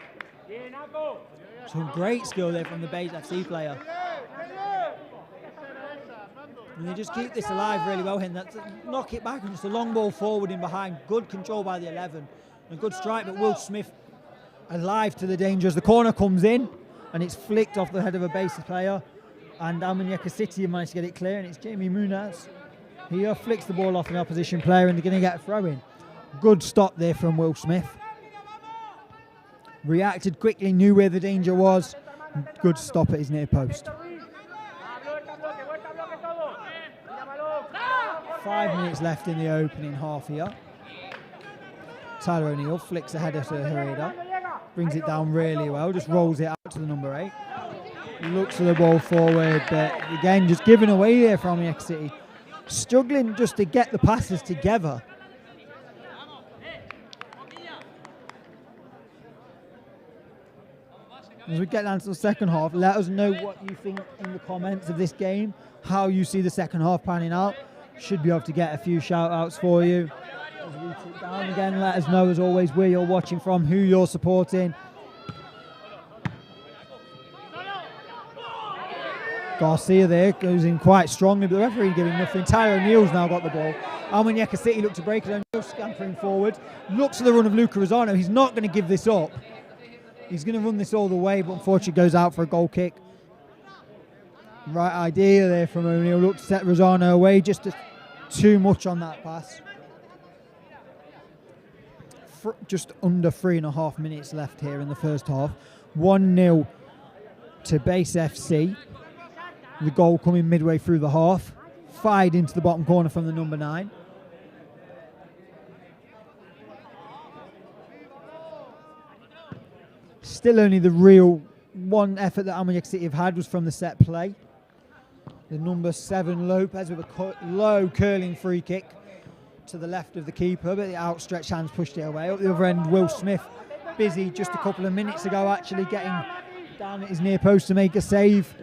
Some great skill there from the Base FC player. And they just keep this alive really well here. Knock it back, and just a long ball forward in behind. Good control by the 11. A good strike, but Will Smith alive to the danger as the corner comes in, and it's flicked off the head of a Base player. And Almunecar City managed to get it clear, and it's Jamie Munaz. He flicks the ball off an opposition player, and they're going to get a throw in. Good stop there from Will Smith. Reacted quickly, knew where the danger was. Good stop at his near post. 5 minutes left in the opening half here. Tyler O'Neill flicks a header to Herrera. Brings it down really well, just rolls it out to the number 8. Looks for the ball forward, but again, just giving away there from Almunecar City. Struggling just to get the passes together. As we get down to the second half, let us know what you think in the comments of this game, how you see the second half panning out. Should be able to get a few shout outs for you. As we sit down again, let us know as always where you're watching from, who you're supporting. Garcia there goes in quite strongly, but the referee giving nothing. Tyler O'Neill's now got the ball. Almunecar City look to break it. O'Neill scampering forward. Looks at the run of Luca Rosano. He's not going to give this up. He's going to run this all the way, but unfortunately goes out for a goal kick. Right idea there from O'Neill. Looked to set Rosano away, just too much on that pass. just under 3.5 minutes left here in the first half. 1-0 to Base FC. The goal coming midway through the half. Fired into the bottom corner from the number 9. Still only the real one effort that Almuñecar City have had was from the set play. The number 7 Lopez with a low curling free kick to the left of the keeper, but the outstretched hands pushed it away. Up the other end, Will Smith, busy just a couple of minutes ago, actually getting down at his near post to make a save.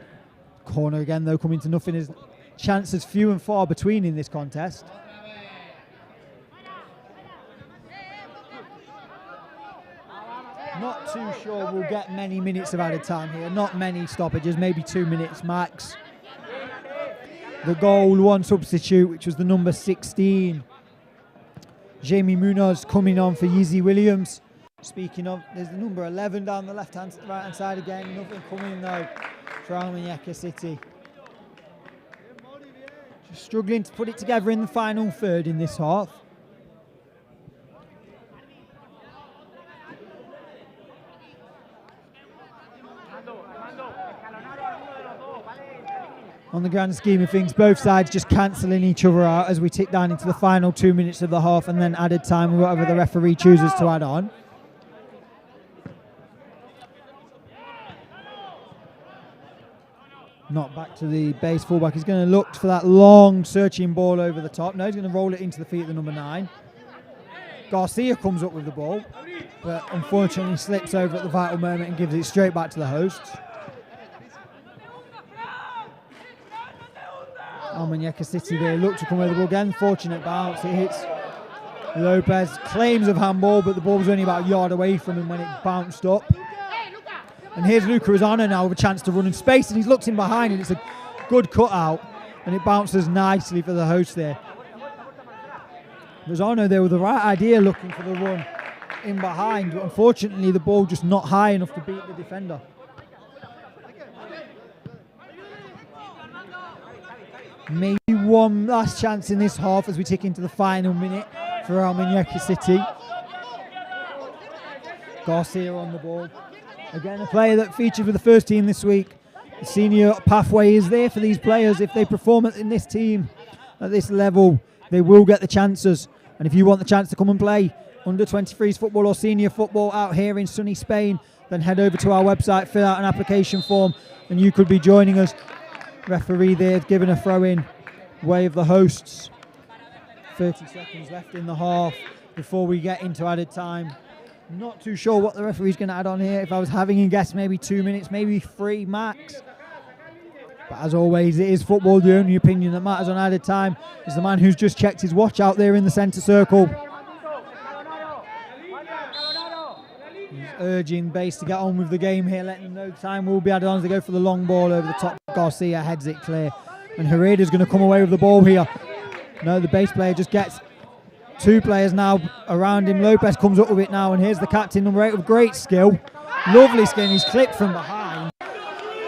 Corner again, though, coming to nothing. His chances few and far between in this contest. Not too sure we'll get many minutes of added time here. Not many stoppages, maybe 2 minutes max. The goal, one substitute, which was the number 16. Jamie Munoz coming on for Yizzy Williams. Speaking of, there's the number 11 down the right-hand side again. Nothing coming, though, for Almuñecar City. Just struggling to put it together in the final third in this half. On the grand scheme of things, both sides just cancelling each other out as we tick down into the final 2 minutes of the half and then added time, whatever the referee chooses to add on. Not back to the base fullback. He's going to look for that long searching ball over the top. No, he's going to roll it into the feet of the number 9. Garcia comes up with the ball, but unfortunately slips over at the vital moment and gives it straight back to the hosts. Almuñecar City there look to come with the ball again. Fortunate bounce. It hits Lopez. Claims of handball, but the ball was only about a yard away from him when it bounced up. And here's Luca Rosano now with a chance to run in space, and he's looked in behind, and it's a good cut out, and it bounces nicely for the host there. Rosano there with the right idea, looking for the run in behind, but unfortunately the ball just not high enough to beat the defender. Maybe one last chance in this half as we tick into the final minute for Almuñecar City. Garcia on the ball. Again, a player that featured with the first team this week. The senior pathway is there for these players. If they perform in this team at this level, they will get the chances. And if you want the chance to come and play under 23s football or senior football out here in sunny Spain, then head over to our website, fill out an application form, and you could be joining us. Referee there giving a throw-in way of the hosts. 30 seconds left in the half before we get into added time. Not too sure what the referee's going to add on here. If I was having a guess, maybe 2 minutes, maybe 3 max. But as always, it is football. The only opinion that matters on added time is the man who's just checked his watch out there in the centre circle. He's urging base to get on with the game here, letting them know time will be added on as they go for the long ball over the top. Garcia heads it clear. And Hereda's going to come away with the ball here. No, the base player just gets 2 players now around him. Lopez comes up with it now, and here's the captain, number 8, with great skill. Lovely skill. He's clipped from behind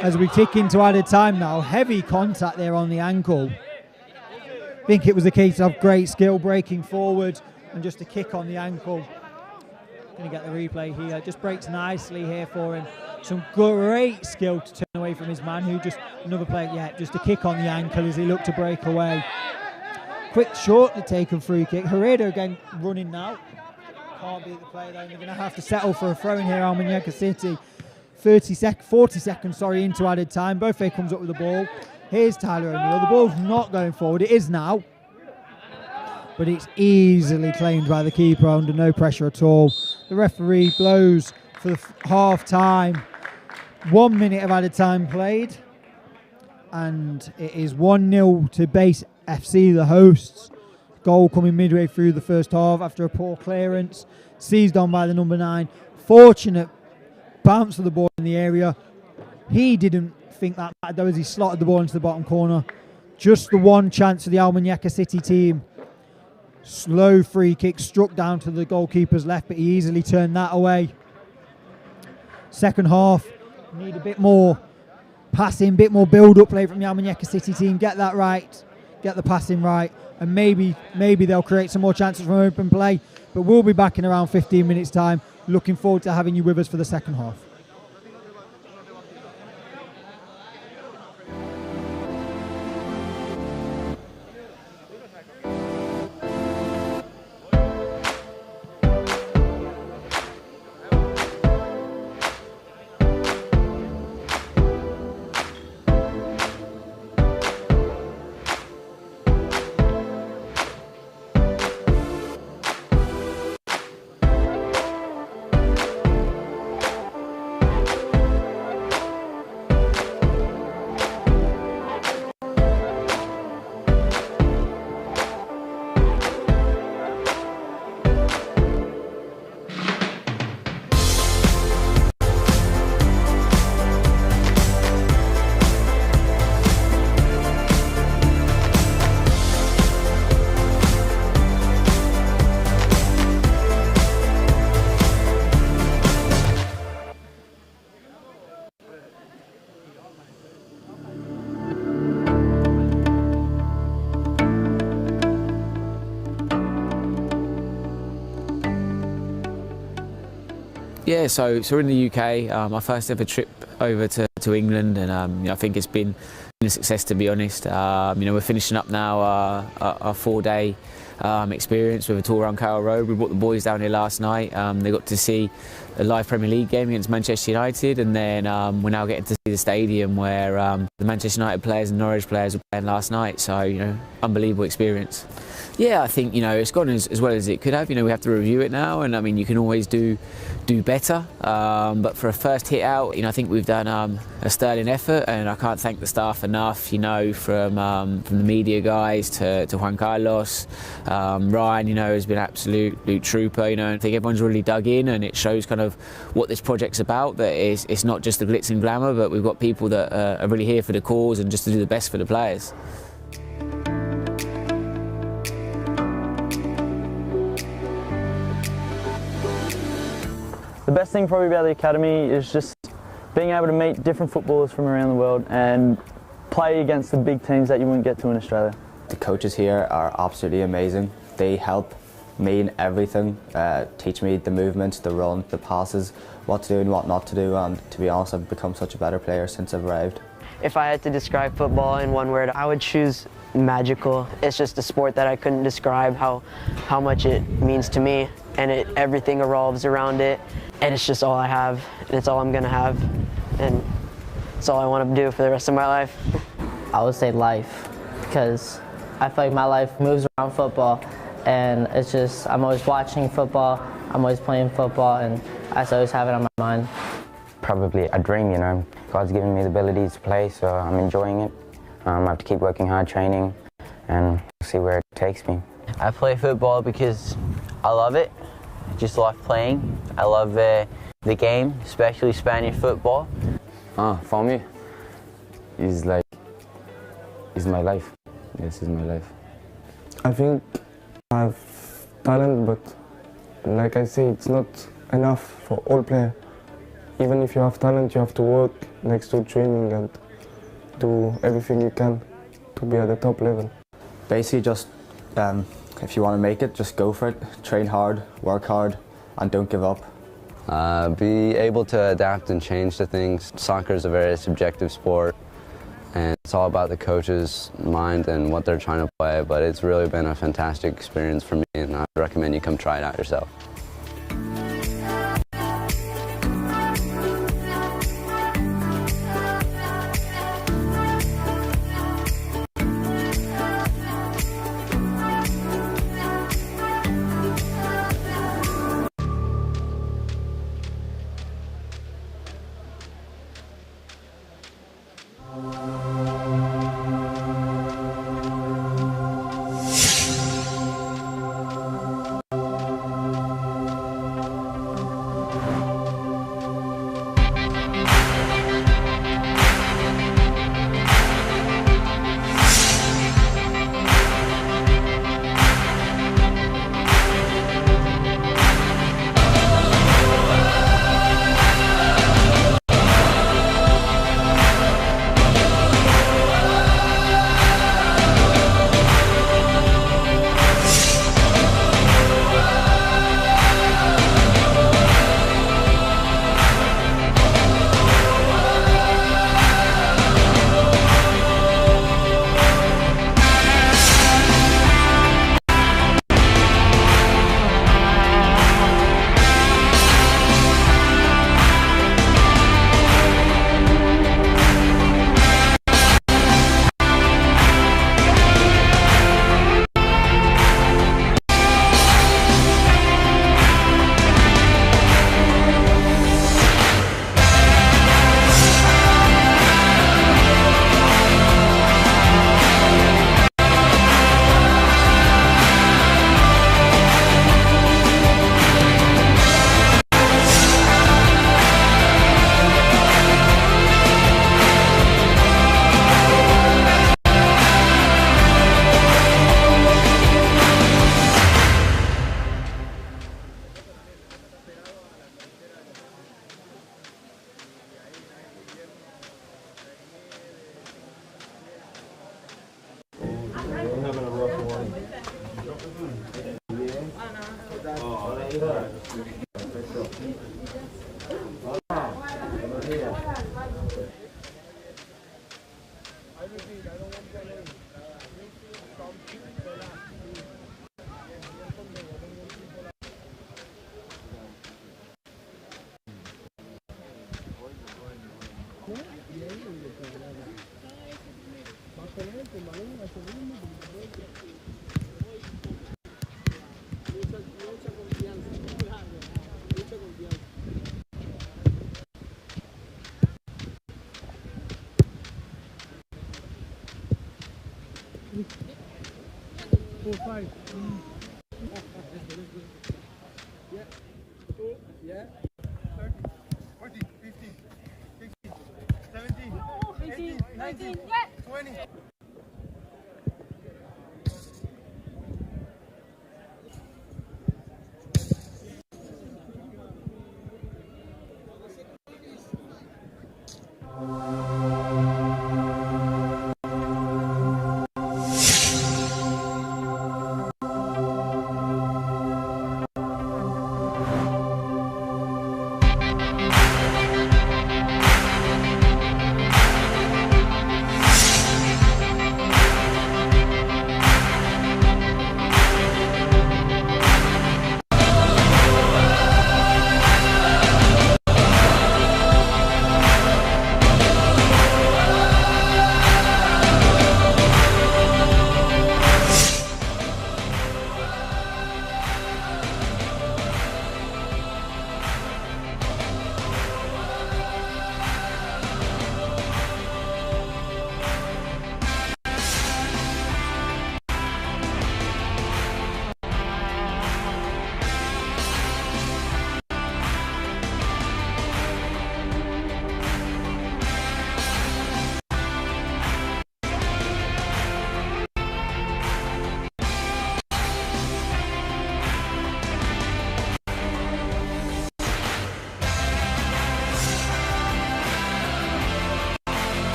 as we tick into added time now. Heavy contact there on the ankle. I think it was a case of great skill breaking forward and just a kick on the ankle. Going to get the replay here. Just breaks nicely here for him. Some great skill to turn away from his man, who just, another player, yeah, just a kick on the ankle as he looked to break away. Quick, shortly taken free kick. Hereda again running now. Can't beat the play though. They're going to have to settle for a throw in here, Almuñecar City. 40 seconds into added time. Bofe comes up with the ball. Here's Tyler O'Neill. The ball's not going forward. It is now. But it's easily claimed by the keeper under no pressure at all. The referee blows for the half time. 1 minute of added time played. And it is 1-0 to Base FC, the hosts. Goal coming midway through the first half after a poor clearance. Seized on by the number 9. Fortunate bounce of the ball in the area. He didn't think that mattered though as he slotted the ball into the bottom corner. Just the one chance for the Almuñecar City team. Slow free kick struck down to the goalkeeper's left, but he easily turned that away. Second half, need a bit more passing, bit more build-up play from the Almuñecar City team. Get that right, get the passing right, and maybe they'll create some more chances from open play. but we'll be back in around 15 minutes time. Looking forward to having you with us for the second half. Yeah, so we're in the UK. My first ever trip over to England, and I think it's been a success, to be honest. We're finishing up now our 4-day experience with a tour around Carroll Road. We brought the boys down here last night. They got to see a live Premier League game against Manchester United, and then we're now getting to see the stadium where the Manchester United players and Norwich players were playing last night. So, unbelievable experience. Yeah, I think it's gone as well as it could have. We have to review it now, and I mean you can always do better. But for a first hit out, I think we've done a sterling effort, and I can't thank the staff enough. From the media guys to Juan Carlos, Ryan, has been absolute trooper. I think everyone's really dug in, and it shows kind of what this project's about. That it's not just the glitz and glamour, but we've got people that are really here for the cause and just to do the best for the players. The best thing probably about the academy is just being able to meet different footballers from around the world and play against the big teams that you wouldn't get to in Australia. The coaches here are absolutely amazing. They help me in everything, teach me the movements, the run, the passes, what to do and what not to do, and to be honest, I've become such a better player since I've arrived. If I had to describe football in one word, I would choose magical. It's just a sport that I couldn't describe how much it means to me, and everything revolves around it, and it's just all I have, and it's all I'm gonna have, and it's all I want to do for the rest of my life. I would say life, because I feel like my life moves around football, and it's just, I'm always watching football, I'm always playing football, and I always have it on my mind. Probably a dream, God's given me the ability to play, so I'm enjoying it. I have to keep working hard, training, and see where it takes me. I play football because I love it. I just love playing. I love the game, especially Spanish football. For me, it's my life. This is my life. I think I have talent, but like I say, it's not enough for all players. Even if you have talent, you have to work next to training and do everything you can to be at the top level. Basically just, if you want to make it, just go for it. Train hard, work hard, and don't give up. Be able to adapt and change to things. Soccer is a very subjective sport, and it's all about the coach's mind and what they're trying to play, but it's really been a fantastic experience for me, and I recommend you come try it out yourself.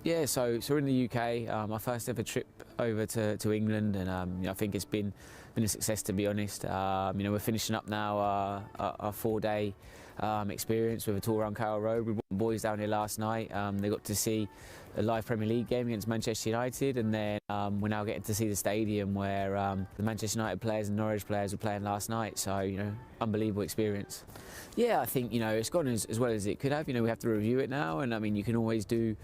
Yeah, so we're in the UK. My first ever trip over to England, and I think it's been a success, to be honest. We're finishing up now our 4-day experience with a tour around Carroll Road. We brought the boys down here last night. They got to see a live Premier League game against Manchester United, and then we're now getting to see the stadium where the Manchester United players and Norwich players were playing last night. So, unbelievable experience. Yeah, I think, it's gone as well as it could have. We have to review it now, and I mean, you can always do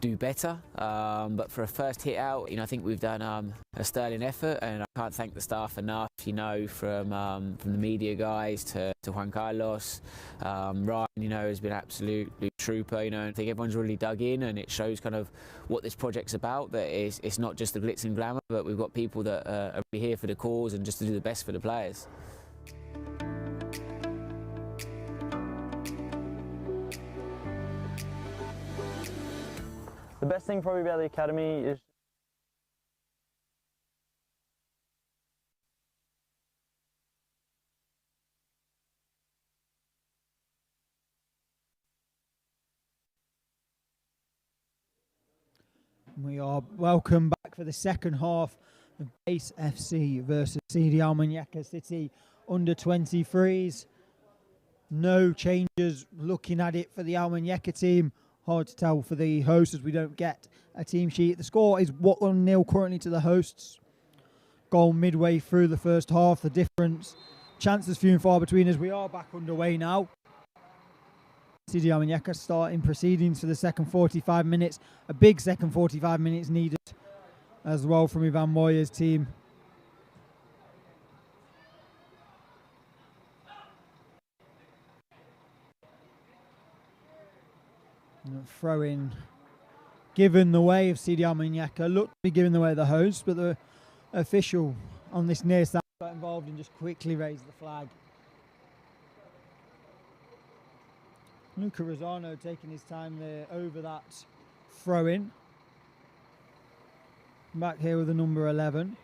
better. But for a first hit out, I think we've done a sterling effort, and I can't thank the staff enough. From the media guys to Juan Carlos, Ryan, has been absolutely trooper. I think everyone's really dug in, and it shows kind of what this project's about. That it's not just the glitz and glamour, but we've got people that are really here for the cause and just to do the best for the players. The best thing probably about the academy is we are welcome back for the second half of Base FC versus CD Almuñecar City under 23s. No changes looking at it for the Almuñecar team. Hard to tell for the hosts as we don't get a team sheet. The score is 1-0 currently to the hosts. Goal midway through the first half. The difference, chances few and far between as we are back underway now. CD Almuñecar starting proceedings for the second 45 minutes. A big second 45 minutes needed as well from Ivan Moya's team. Throw in given the way of CD Almuñecar. Looked to be given the way of the host, but the official on this near side got involved and just quickly raised the flag. Luca Rosano taking his time there over that throw in. Back here with the number 11.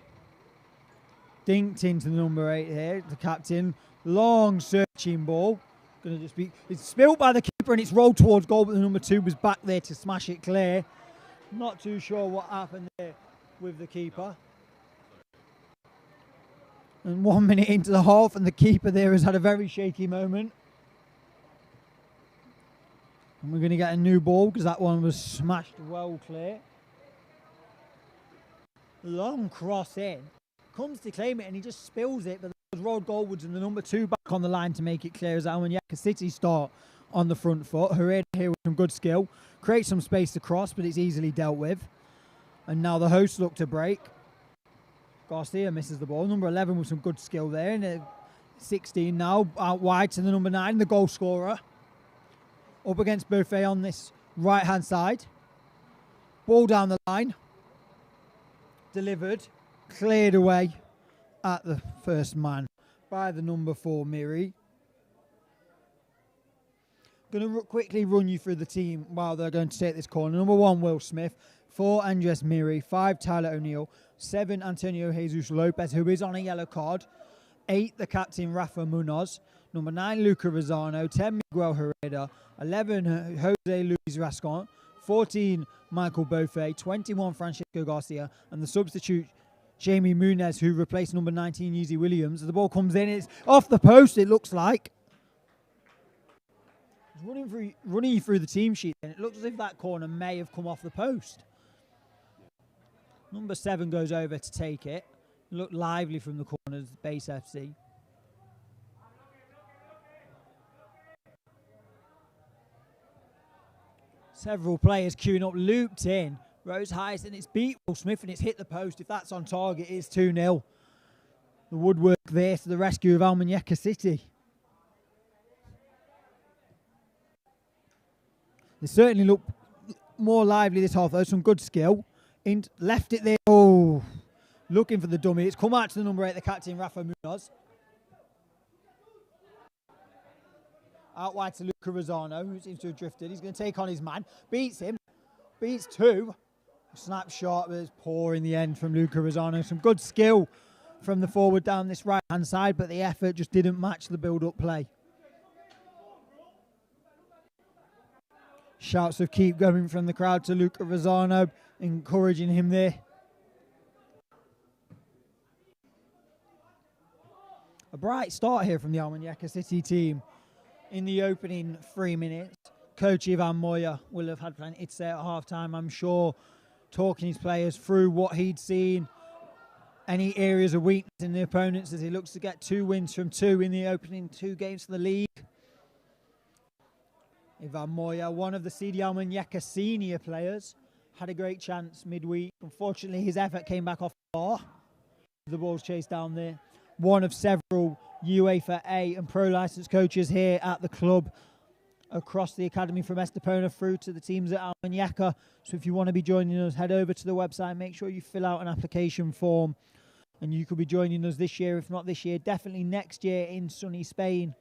Dinked into the number 8 here, the captain. Long searching ball. Going to just be, it's spilled by the keeper and it's rolled towards goal, but the number 2 was back there to smash it clear. Not too sure what happened there with the keeper. And 1 minute into the half and the keeper there has had a very shaky moment. And we're going to get a new ball because that one was smashed well clear. Long cross in. Comes to claim it and he just spills it, but there's Rod Goldwoods and the number 2 back on the line to make it clear as Almuñecar City start on the front foot. Herrera here with some good skill. Creates some space to cross, but it's easily dealt with. And now the hosts look to break. Garcia misses the ball. Number 11 with some good skill there. And 16 now out wide to the number 9, the goal scorer. Up against Buffet on this right-hand side. Ball down the line. Delivered. Cleared away at the first man by the number 4, Miri. Going to quickly run you through the team while they're going to take this corner. Number 1, Will Smith. 4, Andres Miri. 5, Tyler O'Neill. 7, Antonio Jesus Lopez, who is on a yellow card. 8, the captain, Rafa Munoz. Number 9, Luca Rosano. 10, Miguel Herrera. 11, Jose Luis Rascon. 14, Michael Beaufet. 21, Francisco Garcia. And the substitute, Jamie Munez, who replaced number 19, Yeezy Williams. The ball comes in. It's off the post, it looks like. Running you through the team sheet, and it looks as if that corner may have come off the post. Number 7 goes over to take it. Looked lively from the corners, Base FC. Several players queuing up, looped in. Rose Heist, and it's beat Will Smith, and it's hit the post. If that's on target, it's 2-0. The woodwork there to the rescue of Almuñecar City. They certainly look more lively this half, though. Some good skill. Left it there. Oh, looking for the dummy. It's come out to the number 8, the captain, Rafa Munoz. Out wide to Luca Rosano, who seems to have drifted. He's going to take on his man. Beats him. Beats 2. Snapshot, but it's poor in the end from Luca Rosano. Some good skill from the forward down this right-hand side, but the effort just didn't match the build-up play. Shouts of keep going from the crowd to Luca Rosano, encouraging him there. A bright start here from the Almuñecar City team in the opening 3 minutes. Coach Ivan Moya will have had plenty to say at half-time, I'm sure, talking his players through what he'd seen, any areas of weakness in the opponents as he looks to get 2 wins from 2 in the opening 2 games for the league. Ivan Moya, one of the CD Almuñecar senior players, had a great chance midweek. Unfortunately, his effort came back off the bar. The ball's chased down there. One of several UEFA A and Pro licensed coaches here at the club across the academy from Estepona through to the teams at Almuñecar. So if you want to be joining us, head over to the website. Make sure you fill out an application form and you could be joining us this year. If not this year, definitely next year in sunny Spain.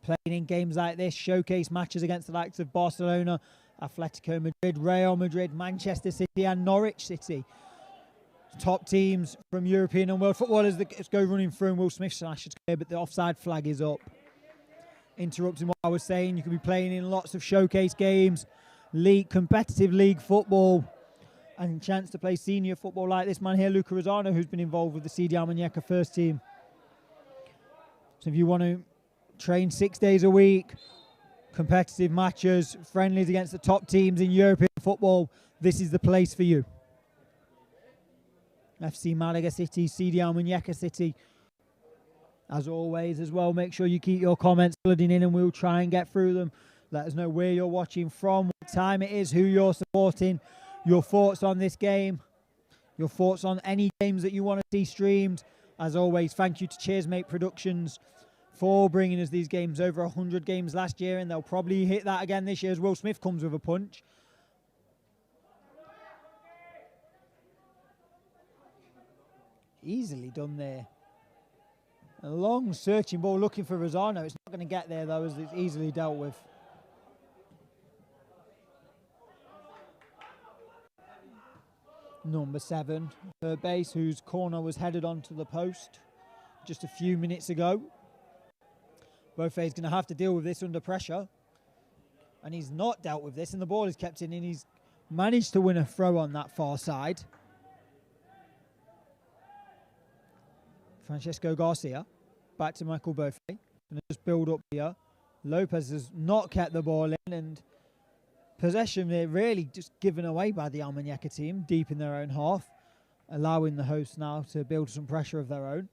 Playing in games like this, showcase matches against the likes of Barcelona Atletico Madrid, Real Madrid, Manchester City and Norwich City. Top teams from European and world footballers that go running through, and Will Smith slashes clear, but the offside flag is up. Interrupting what I was saying, you could be playing in lots of showcase games, competitive league football, and chance to play senior football like this man here, Luca Rosano, who's been involved with the CD Almuñecar first team. So if you want to train 6 days a week, competitive matches, friendlies against the top teams in European football, this is the place for you. FC Malaga City, CD Almuñecar City. As always as well, make sure you keep your comments flooding in and we'll try and get through them. Let us know where you're watching from, what time it is, who you're supporting, your thoughts on this game, your thoughts on any games that you want to see streamed. As always, thank you to CheersMate Productions for bringing us these games. Over 100 games last year, and they'll probably hit that again this year as Will Smith comes with a punch. Easily done there. A long searching ball looking for Rosano. It's not going to get there though, as it's easily dealt with. Number 7, third base, whose corner was headed onto the post just a few minutes ago. Bofe's going to have to deal with this under pressure. And he's not dealt with this, and the ball is kept in, and he's managed to win a throw on that far side. Francesco Garcia, back to Michael Bofe. Going to just build up here. Lopez has not kept the ball in, and possession there really just given away by the Almuñecar team, deep in their own half, allowing the hosts now to build some pressure of their own.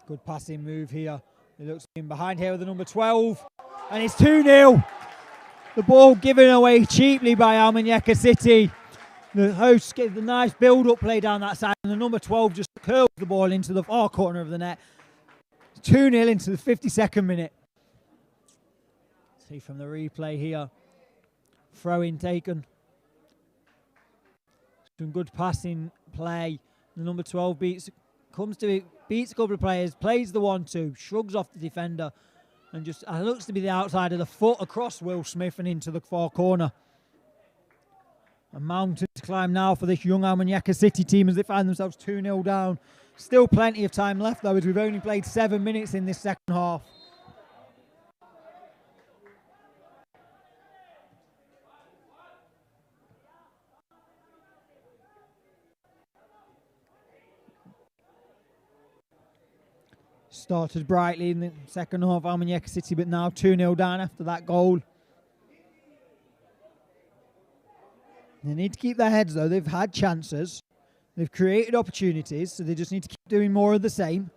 Good passing move here. It looks in behind here with the number 12, and it's 2-0. The ball given away cheaply by Almuñecar City. The hosts gave the nice build-up play down that side, and the number 12 just curls the ball into the far corner of the net. 2-0 into the 52nd minute. See from the replay here. Throw-in taken. Some good passing play. The number 12 beats a couple of players, plays the 1-2, shrugs off the defender, and just looks to be the outside of the foot across Will Smith and into the far corner. A mountain to climb now for this young Almuñecar City team as they find themselves 2-0 down. Still plenty of time left though, as we've only played 7 minutes in this second half. Started brightly in the second half, Almuñecar City, but now 2-0 down after that goal. They need to keep their heads though. They've had chances. They've created opportunities, so they just need to keep doing more of the same.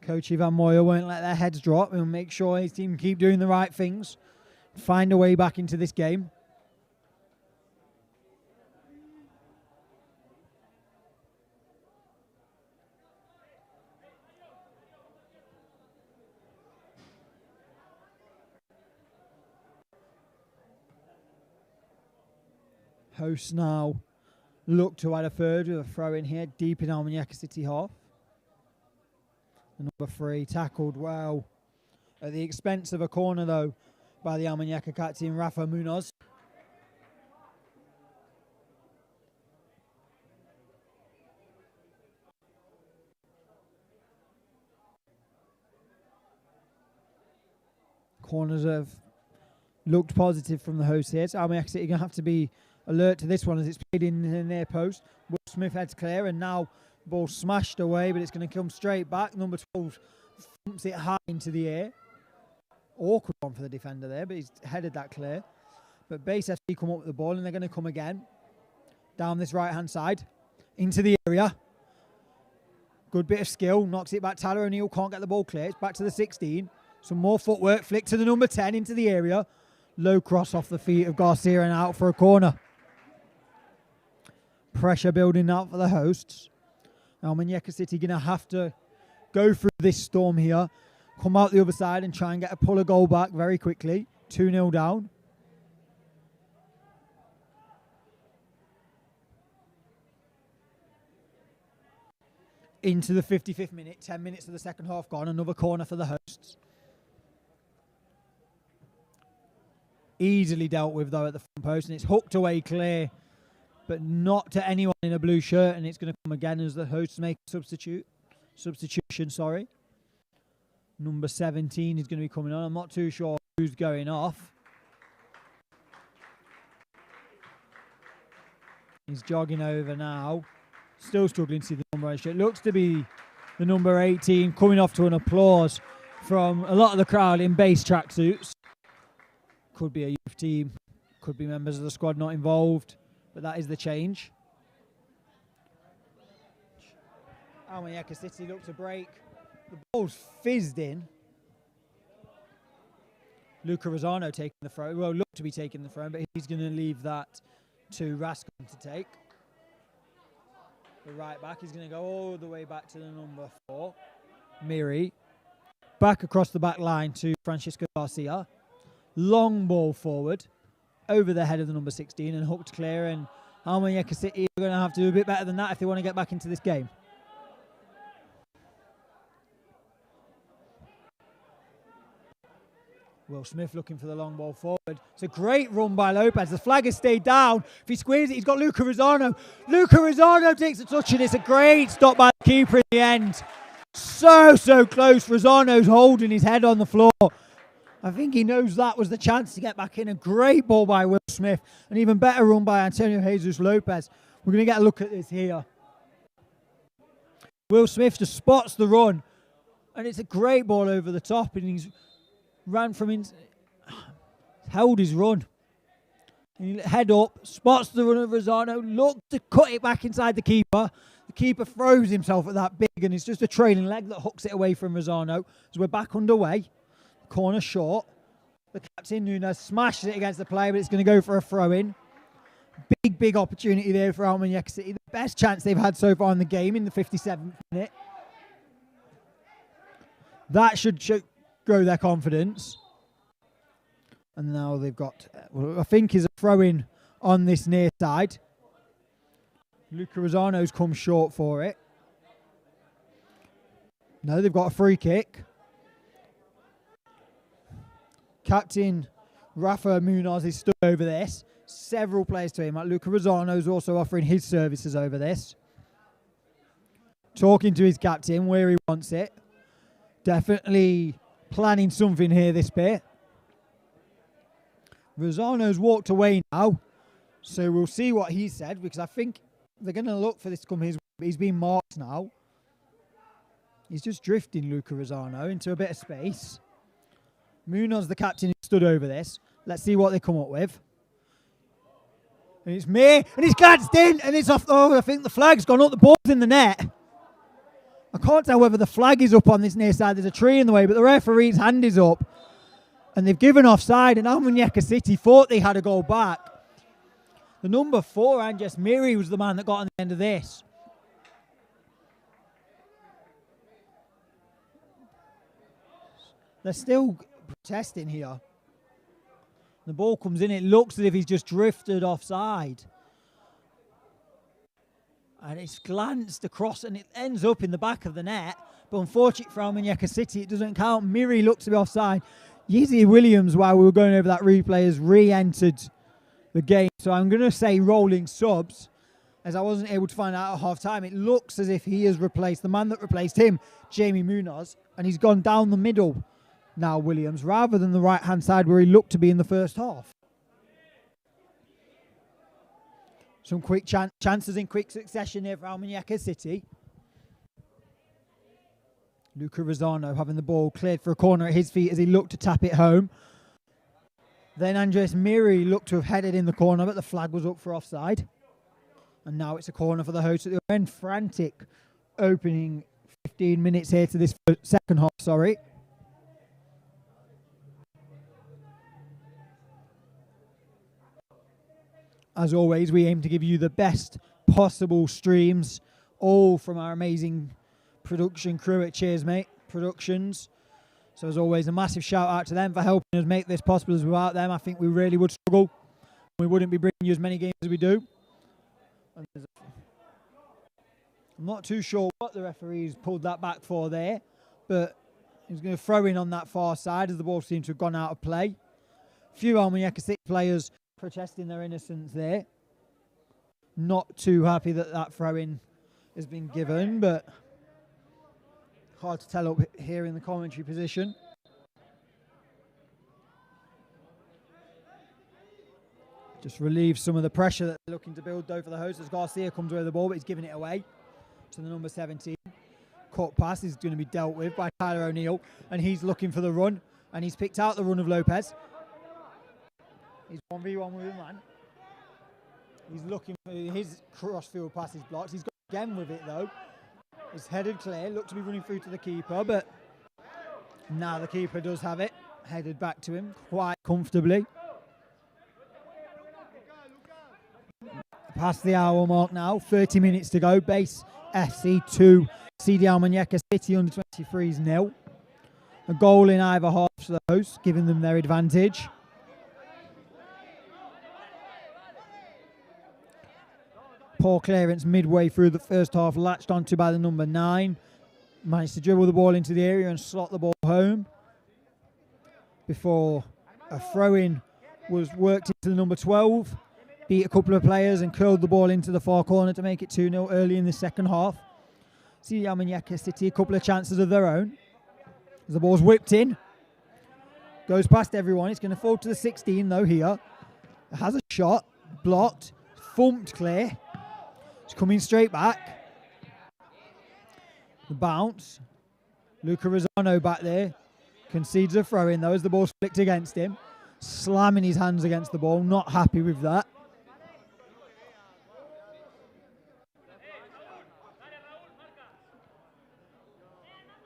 Coach Ivan Moya won't let their heads drop. He'll make sure his team keep doing the right things, find a way back into this game. Hosts now look to add a third with a throw in here, deep in Almuñecar City half. The number 3 tackled well at the expense of a corner though by the Almuñecar captain Rafa Munoz. Corners have looked positive from the hosts here, so Almuñecar City are going to have to be alert to this one as it's played in their post. Will Smith heads clear, and now the ball smashed away, but it's going to come straight back. Number 12 thumps it high into the air. Awkward one for the defender there, but he's headed that clear. But Base FC come up with the ball, and they're going to come again. Down this right-hand side, into the area. Good bit of skill, knocks it back. Tyler O'Neill can't get the ball clear. It's back to the 16. Some more footwork, flick to the number 10 into the area. Low cross off the feet of Garcia and out for a corner. Pressure building out for the hosts. Almuñecar City going to have to go through this storm here, come out the other side and try and pull a goal back very quickly. 2-0 down. into the 55th minute, 10 minutes of the second half gone, another corner for the hosts. Easily dealt with though at the front post, and it's hooked away clear, but not to anyone in a blue shirt, and it's going to come again as the hosts make a substitution, sorry. Number 17 is going to be coming on. I'm not too sure who's going off. He's jogging over now. Still struggling to see the number on his shirt. Looks to be the number 18, coming off to an applause from a lot of the crowd in base tracksuits. Could be a youth team, could be members of the squad not involved, but that is the change. Almunecar City look to break. The ball's fizzed in. Luca Rosano taking the throw. Well, look to be taking the throw, but he's going to leave that to Raskin to take. The right back, he's going to go all the way back to the number 4, Miri. Back across the back line to Francisco Garcia. Long ball forward, over the head of the number 16 and hooked clear, and Almunecar City are going to have to do a bit better than that if they want to get back into this game. Will Smith looking for the long ball forward. It's a great run by Lopez. The flag has stayed down. If he squeezes it, he's got Luca Rosano. Luca Rosano takes a touch, and it's a great stop by the keeper in the end. So close. Rosano's holding his head on the floor. I think he knows that was the chance to get back in. A great ball by Will Smith. An even better run by Antonio Jesus Lopez. We're going to get a look at this here. Will Smith just spots the run, and it's a great ball over the top, and he's ran from held his run. And he head up, spots the run of Rosano, looked to cut it back inside the keeper. The keeper throws himself at that big, and it's just a trailing leg that hooks it away from Rosano. So we're back underway. Corner short. The captain, Nunes, smashes it against the player, but it's going to go for a throw-in. Big opportunity there for Almunecar City. The best chance they've had so far in the game in the 57th minute. That should grow their confidence. And now they've got, well, I think is a throw-in on this near side. Luca Rosano's come short for it. No, they've got a free kick. Captain Rafa Munoz is stood over this. Several players to him. Luca Rosano's also offering his services over this. Talking to his captain where he wants it. Definitely planning something here this bit. Rosano's walked away now, so we'll see what he said, because I think they're going to look for this to come his way. He's being marked now. He's just drifting Luca Rosano into a bit of space. Munoz, the captain, who stood over this. Let's see what they come up with. And it's me, and it's glanced in, and it's off. Oh, I think the flag's gone up. The ball's in the net. I can't tell whether the flag is up on this near side. There's a tree in the way, but the referee's hand is up. And they've given offside, and Almunecar City thought they had a goal back. The number 4, Andres Miri, was the man that got on the end of this. They're still protesting here. The ball comes in, it looks as if he's just drifted offside. And it's glanced across, and it ends up in the back of the net. But unfortunately for Almunecar City, it doesn't count. Miri looks to be offside. Yeezy Williams, while we were going over that replay, has re-entered the game. So I'm going to say rolling subs, as I wasn't able to find out at half-time. It looks as if he has replaced the man that replaced him, Jamie Munoz, and he's gone down the middle now, Williams, rather than the right-hand side where he looked to be in the first half. Some quick chances in quick succession here for Almunecar City. Luca Rosano having the ball cleared for a corner at his feet as he looked to tap it home. Then Andres Miri looked to have headed in the corner, but the flag was up for offside. And now it's a corner for the hosts at the end. Frantic opening 15 minutes here to this second half, sorry. As always, we aim to give you the best possible streams, all from our amazing production crew at CheersMate Productions. So as always, a massive shout out to them for helping us make this possible. As without them, I think we really would struggle. We wouldn't be bringing you as many games as we do. And there's a I'm not too sure what the referees pulled that back for there, but he's going to throw in on that far side as the ball seems to have gone out of play. A few Almunecar City players protesting their innocence there. Not too happy that that throw-in has been given, but hard to tell up here in the commentary position. Just relieves some of the pressure that they're looking to build though for the hosts as Garcia comes away with the ball, but he's giving it away to the number 17. Cut pass is going to be dealt with by Tyler O'Neill, and he's looking for the run, and he's picked out the run of Lopez. He's 1v1 with a man. He's looking for his cross-field pass is blocked. He's got again with it though. It's headed clear, looked to be running through to the keeper, but now the keeper does have it. Headed back to him quite comfortably. Past the hour mark now, 30 minutes to go. Base FC 2, CD Almuñecar City under 23s 0. A goal in either half for the hosts, giving them their advantage. Poor clearance midway through the first half, latched onto by the number 9. Managed to dribble the ball into the area and slot the ball home before a throw-in was worked into the number 12. Beat a couple of players and curled the ball into the far corner to make it 2-0 early in the second half. CD Almuñecar City, a couple of chances of their own. As the ball's whipped in. Goes past everyone. It's going to fall to the 16 though here. It has a shot. Blocked. Thumped clear. It's coming straight back. The bounce. Luca Rosano back there. Concedes a throw in though as the ball's flicked against him. Slamming his hands against the ball. Not happy with that.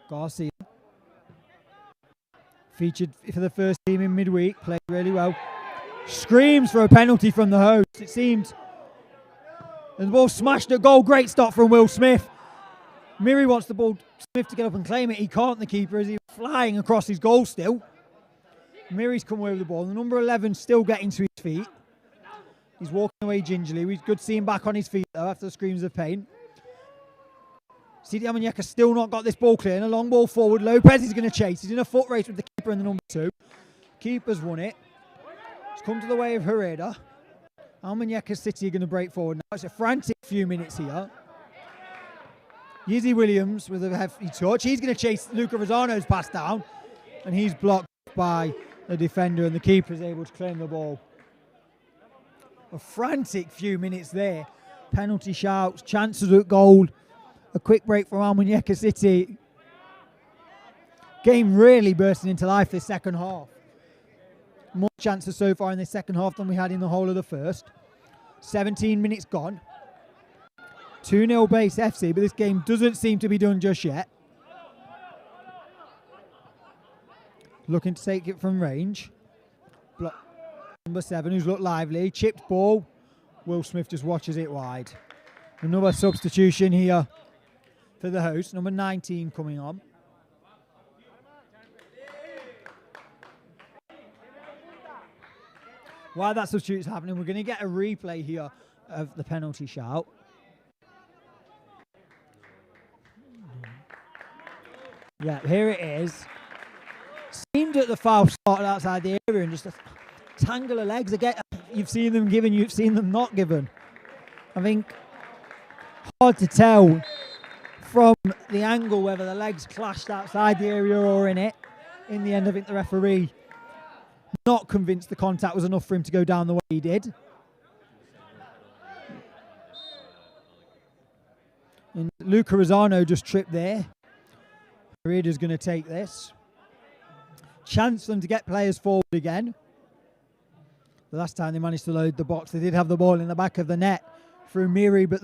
Garcia featured for the first team in midweek, played really well. Screams for a penalty from the host, it seemed. And the ball smashed at goal, great stop from Will Smith. Miri wants the ball, Smith to get up and claim it, he can't, the keeper, as he's flying across his goal still. Miri's come away with the ball, the number 11 still getting to his feet. He's walking away gingerly, we could see him back on his feet though after the screams of pain. CD Almuñecar still not got this ball clear, and a long ball forward. Lopez is going to chase. He's in a foot race with the keeper and the number 2. Keeper's won it. It's come to the way of Herrera. Almuñecar City are going to break forward now. It's a frantic few minutes here. Yizzy Williams with a hefty touch. He's going to chase Luca Rosano's pass down, and he's blocked by the defender, and the keeper is able to claim the ball. A frantic few minutes there. Penalty shouts, chances at goal. A quick break from Almuñecar City. Game really bursting into life this second half. More chances so far in this second half than we had in the whole of the first. 17 minutes gone. 2-0 Base FC, but this game doesn't seem to be done just yet. Looking to take it from range. Block number 7, who's looked lively. Chipped ball. Will Smith just watches it wide. Another substitution here for the host, number 19 coming on. While that substitute's happening, we're going to get a replay here of the penalty shout. Yeah, here it is. Seemed that the foul started outside the area and just a tangle of legs. Again, you've seen them given, you've seen them not given. I think hard to tell from the angle whether the legs clashed outside the area or in it. In the end, I think the referee not convinced the contact was enough for him to go down the way he did. And Luca Rosano just tripped there. Herrera's going to take this. Chance for them to get players forward again. The last time they managed to load the box, they did have the ball in the back of the net through Miri, but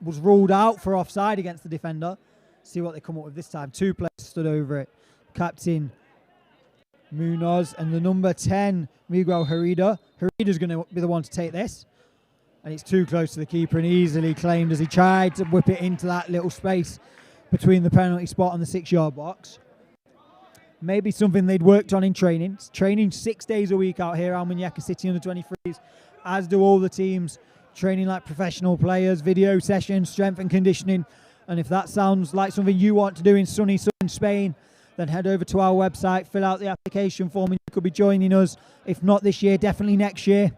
was ruled out for offside against the defender. See what they come up with this time. 2 players stood over it. Captain Munoz and the number 10, Miguel Herrera. Herrera's going to be the one to take this. And it's too close to the keeper and easily claimed as he tried to whip it into that little space between the penalty spot and the 6-yard box. Maybe something they'd worked on in training. Training 6 days a week out here, Almuñecar City under 23s, as do all the teams. Training like professional players, video sessions, strength and conditioning. And if that sounds like something you want to do in sunny southern Spain, then head over to our website, fill out the application form, and you could be joining us. If not this year, definitely next year.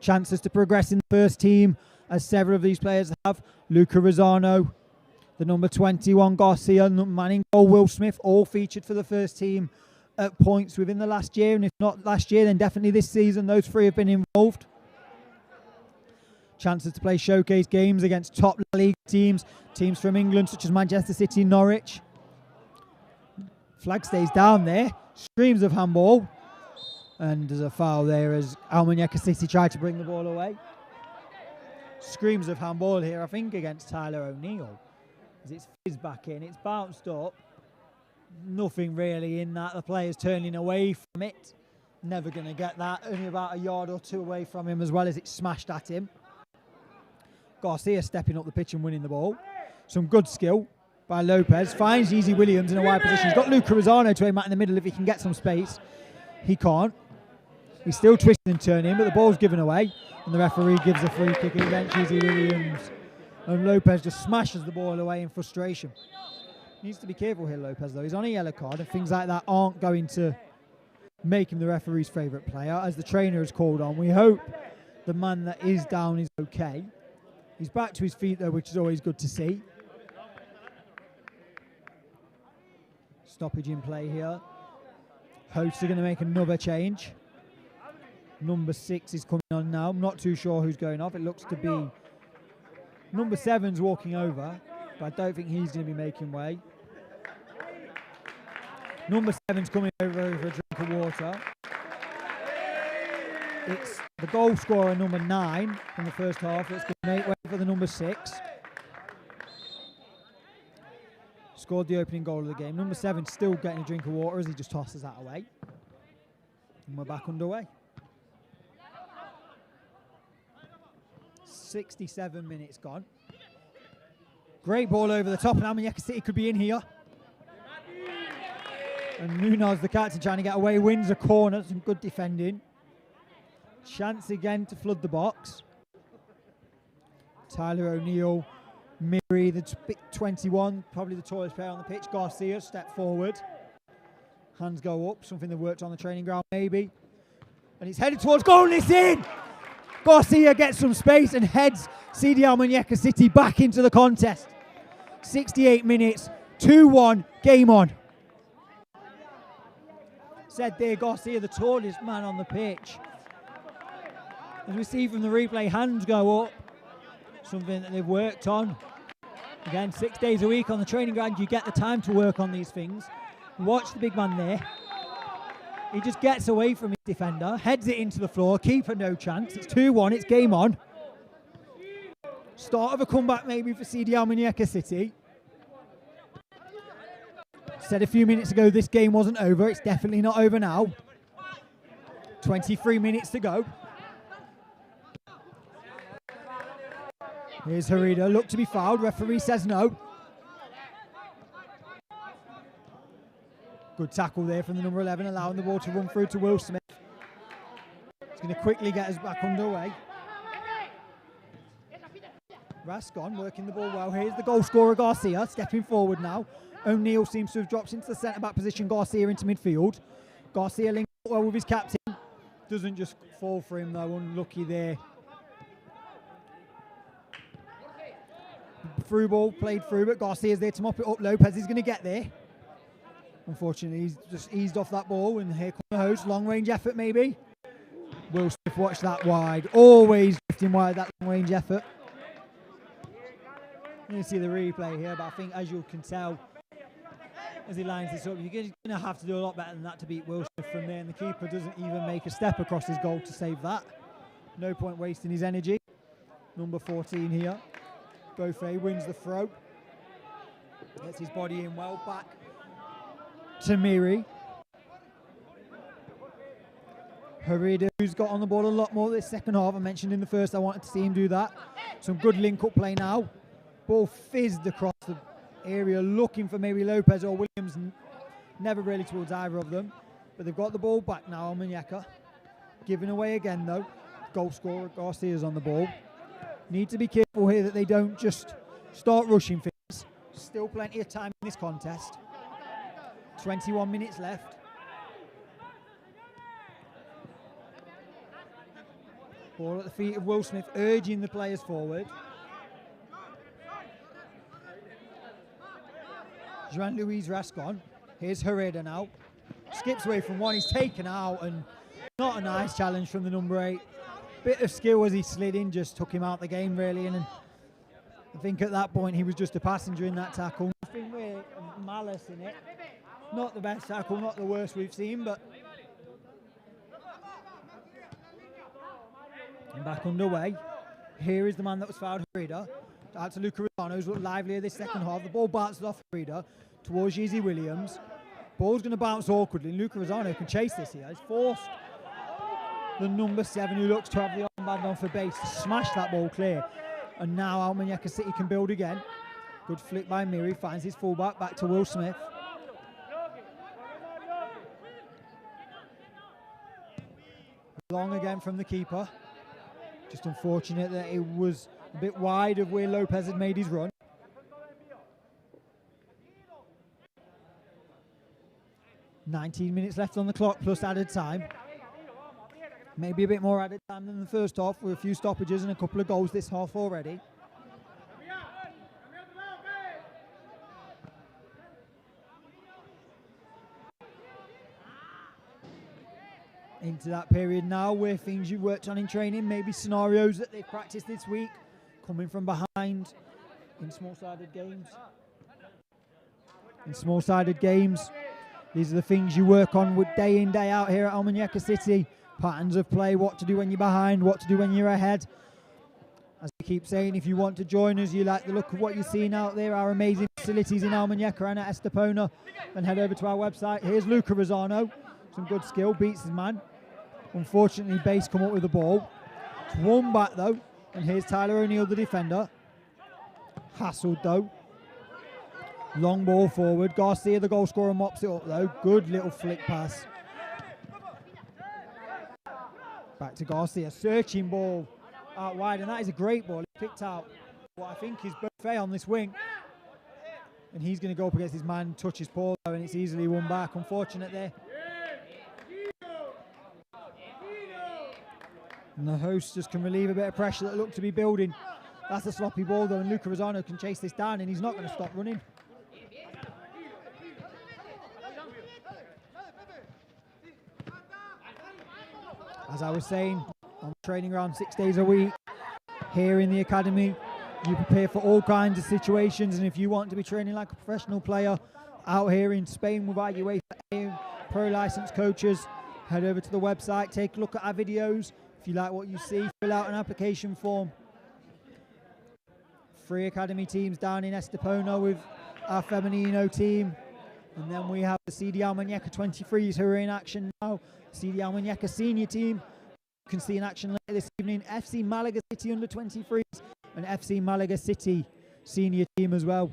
Chances to progress in the first team, as several of these players have. Luca Rosano, the number 21 Garcia, Manning Cole, Will Smith, all featured for the first team at points within the last year. And if not last year, then definitely this season. Those three have been involved. Chances to play showcase games against top league teams, teams from England such as Manchester City, Norwich. Flag stays down there, screams of handball, and there's a foul there as Almunecar City tried to bring the ball away. Screams of handball here, I think, against Tyler O'Neill. As it's fizzed back in, it's bounced up. Nothing really in that, the player's turning away from it. Never going to get that, only about a yard or two away from him as well as it's smashed at him. Garcia stepping up the pitch and winning the ball. Some good skill by Lopez. Finds Yeezy Williams in a wide position. He's got Luca Rosano to aim at in the middle if he can get some space. He can't. He's still twisting and turning, but the ball's given away. And the referee gives a free kick against Yeezy Williams. And Lopez just smashes the ball away in frustration. Needs to be careful here, Lopez, though. He's on a yellow card, and things like that aren't going to make him the referee's favourite player, as the trainer has called on. We hope the man that is down is okay. He's back to his feet, though, which is always good to see. Stoppage in play here. Hosts are going to make another change. Number 6 is coming on now. I'm not too sure who's going off. It looks to be number 7's walking over, but I don't think he's going to be making way. Number 7's coming over for a drink of water. It's the goal scorer, number 9, from the first half. That's going to make way for the number 6. Scored the opening goal of the game. Number 7 still getting a drink of water as he just tosses that away. And we're back underway. 67 minutes gone. Great ball over the top, and Almunecar City could be in here. And Munoz, the captain, trying to get away, wins a corner. Some good defending. Chance again to flood the box. Tyler O'Neill, Miri, the 21, probably the tallest player on the pitch. Garcia, step forward. Hands go up, something they worked on the training ground maybe. And it's headed towards goal, and it's in! Garcia gets some space and heads CD Almuñecar City back into the contest. 68 minutes, 2-1, game on. Said there, Garcia, the tallest man on the pitch. As we see from the replay, hands go up. Something that they've worked on. Again, 6 days a week on the training ground, you get the time to work on these things. Watch the big man there. He just gets away from his defender, heads it into the floor, keeper no chance. It's 2-1, it's game on. Start of a comeback maybe for CD Almuñecar City. Said a few minutes ago this game wasn't over. It's definitely not over now. 23 minutes to go. Here's Harida, look to be fouled. Referee says no. Good tackle there from the number 11, allowing the ball to run through to Will Smith. He's going to quickly get us back underway. Rascon working the ball well. Here's the goal scorer, Garcia, stepping forward now. O'Neill seems to have dropped into the centre-back position. Garcia into midfield. Garcia linked well with his captain. Doesn't just fall for him, though. Unlucky there. Through ball, played through, but Garcia's there to mop it up. Lopez is going to get there. Unfortunately, he's just eased off that ball, and here comes the host. Long-range effort, maybe. Will Smith watch that wide. Always drifting wide, that long-range effort. You can see the replay here, but I think, as you can tell, as he lines this up, you're going to have to do a lot better than that to beat Will Smith from there, and the keeper doesn't even make a step across his goal to save that. No point wasting his energy. Number 14 here. Beaufay wins the throw. Gets his body in well, back to Miri. Harida, who's got on the ball a lot more this second half. I mentioned in the first I wanted to see him do that. Some good link-up play now. Ball fizzed across the area, looking for maybe Lopez or Williams. Never really towards either of them. But they've got the ball back now, Almuñecar. Giving away again, though. Goal scorer Garcia's on the ball. Need to be careful here that they don't just start rushing things. still plenty of time in this contest. 21 minutes left. Ball at the feet of Will Smith, urging the players forward. Jean-Louis Rascon. Here's Herrera now. Skips away from one, he's taken out, and not a nice challenge from the number 8. Bit of skill as he slid in, just took him out the game really, and I think at that point he was just a passenger in that tackle. Nothing with malice in it. Not the best tackle, not the worst we've seen, but and back underway. Here is the man that was fouled, Herrera. Out to Luca Rosano, who's looked livelier this second half. The ball bounces off Herrera towards Yeezy Williams. Ball's going to bounce awkwardly. Luca Rosano can chase this here. He's forced the number 7, who looks to have the armband on for base, to smash that ball clear. And now Almunecar City can build again. Good flick by Miri, finds his fullback, back to Will Smith. Long again from the keeper. Just unfortunate that it was a bit wide of where Lopez had made his run. "19 minutes left on the clock plus added time. Maybe a bit more added time than the first half, with a few stoppages and a couple of goals this half already. Into that period now where things you worked on in training, maybe scenarios that they've practiced this week, coming from behind in small-sided games. In small-sided games, these are the things you work on with day in, day out here at Almunecar City. Patterns of play, what to do when you're behind, what to do when you're ahead. As we keep saying, if you want to join us, you like the look of what you're seeing out there, our amazing facilities in Almunecar and at Estepona, then head over to our website. Here's Luca Rosano. Some good skill, beats his man. Unfortunately, Base come up with the ball. It's one back though, and here's Tyler O'Neill, the defender. Hassled though. Long ball forward. Garcia, the goal scorer, mops it up though. Good little flick pass. Back to Garcia, searching ball out wide, and that is a great ball. He picked out what I think is Buffet on this wing. And he's going to go up against his man, touch his paw, and it's easily won back. Unfortunate there. And the hosts just can relieve a bit of pressure that looked to be building. That's a sloppy ball though, and Luca Rosano can chase this down, and he's not going to stop running. As I was saying, I'm training around 6 days a week here in the academy. You prepare for all kinds of situations, and if you want to be training like a professional player out here in Spain with our UEFA Pro licensed coaches, head over to the website, take a look at our videos. If you like what you see, fill out an application form. 3 academy teams down in Estepona with our Femenino team. And then we have the CD Almuñecar 23s who are in action now. CD Almuñecar senior team. You can see in action later this evening. FC Malaga City under 23s and FC Malaga City senior team as well.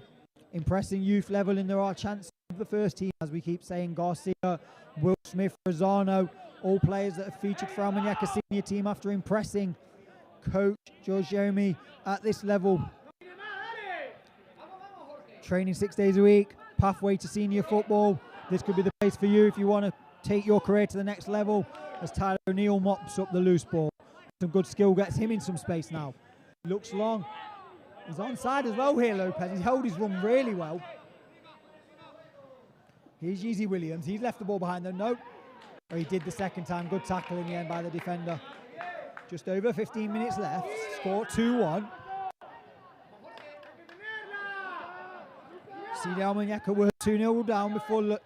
Impressing youth level, and there are chances of the first team, as we keep saying. Garcia, Will Smith, Rosano, all players that have featured for Almuñecar senior team after impressing coach George Jeremy at this level. Training 6 days a week, pathway to senior football. This could be the place for you if you want to take your career to the next level, as Tyler O'Neill mops up the loose ball. Some good skill gets him in some space now. Looks long. He's onside as well here, Lopez. He's held his run really well. Here's Yeezy Williams. He's left the ball behind though. Nope. Oh, he did the second time. Good tackle in the end by the defender. Just over 15 minutes left. Score 2-1. CD Almuñecar were 2-0 down before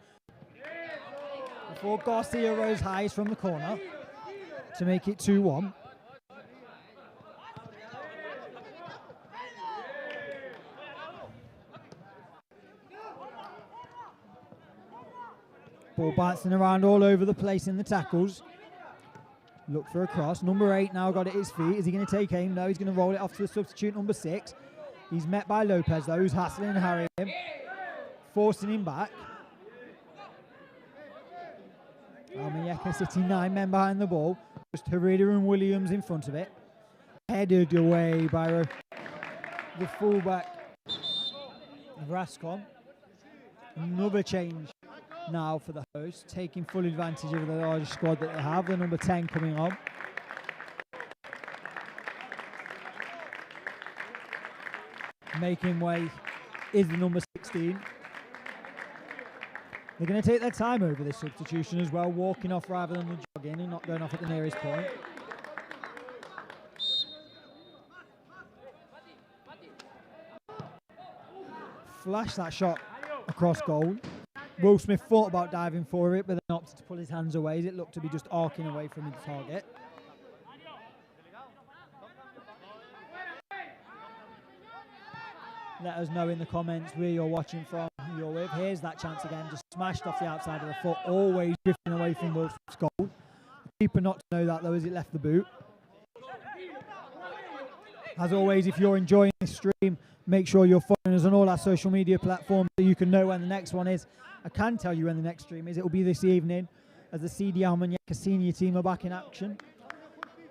Garcia rose highs from the corner to make it 2-1. Ball bouncing around all over the place in the tackles. Look for a cross. Number 8 now got at his feet. Is he going to take aim? No, he's going to roll it off to the substitute number 6. He's met by Lopez though, who's hassling and harrying him, forcing him back. Almuñecar City 9 men behind the ball. Just Herrera and Williams in front of it. Headed away by the fullback. Rascon. Another change now for the hosts, taking full advantage of the large squad that they have. The number 10 coming on. Making way is the number 16. They're going to take their time over this substitution as well, walking off rather than the jogging and not going off at the nearest point. Flash that shot across goal. Will Smith thought about diving for it, but then opted to pull his hands away as it looked to be just arcing away from the target. Let us know in the comments where you're watching from, who you're with. Here's that chance again, just smashed off the outside of the foot, always drifting away from Will Smith's goal. The keeper not to know that though as it left the boot. As always, if you're enjoying this stream, make sure you're following us on all our social media platforms so you can know when the next one is. I can tell you when the next stream is. It will be this evening as the CD Almuñecar senior team are back in action.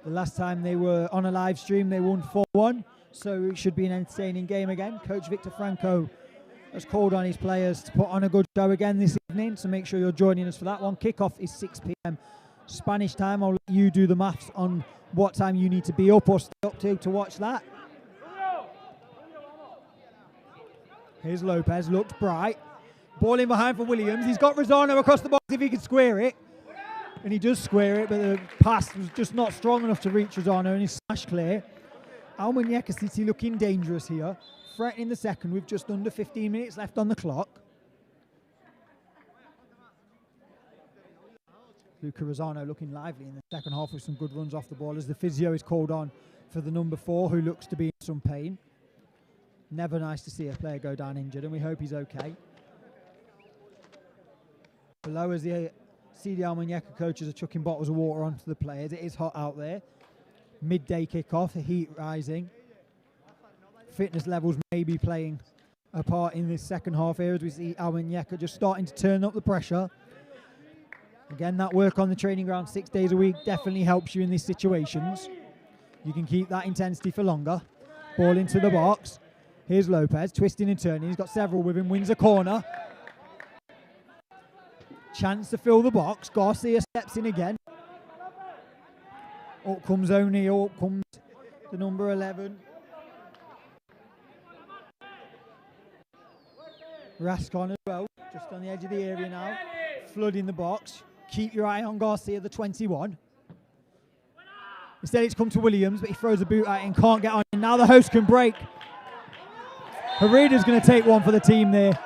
The last time they were on a live stream, they won 4-1. So it should be an entertaining game again. Coach Victor Franco has called on his players to put on a good show again this evening. So make sure you're joining us for that one. Kickoff is 6 p.m. Spanish time. I'll let you do the maths on what time you need to be up or stay up to watch that. Here's Lopez, looked bright. Ball in behind for Williams. He's got Rosano across the box if he can square it. And he does square it, but the pass was just not strong enough to reach Rosano and he's smashed clear. Almunecar City looking dangerous here. Threatening the second with just under 15 minutes left on the clock. Luca Rosano looking lively in the second half with some good runs off the ball as the physio is called on for the number 4 who looks to be in some pain. Never nice to see a player go down injured and we hope he's okay. Below as the CD Almuñecar coaches are chucking bottles of water onto the players. It is hot out there. Midday kickoff, the heat rising. Fitness levels may be playing a part in this second half here as we see Almuñecar just starting to turn up the pressure. Again, that work on the training ground 6 days a week definitely helps you in these situations. You can keep that intensity for longer. Ball into the box. Here's Lopez, twisting and turning. He's got several with him, wins a corner. Chance to fill the box. Garcia steps in again. Up comes O'Neill, up comes the number 11. Rascon as well, just on the edge of the area now. Flooding the box. Keep your eye on Garcia, the 21. Instead it's come to Williams, but he throws a boot at it and can't get on. And now the host can break. Harida's going to take one for the team there.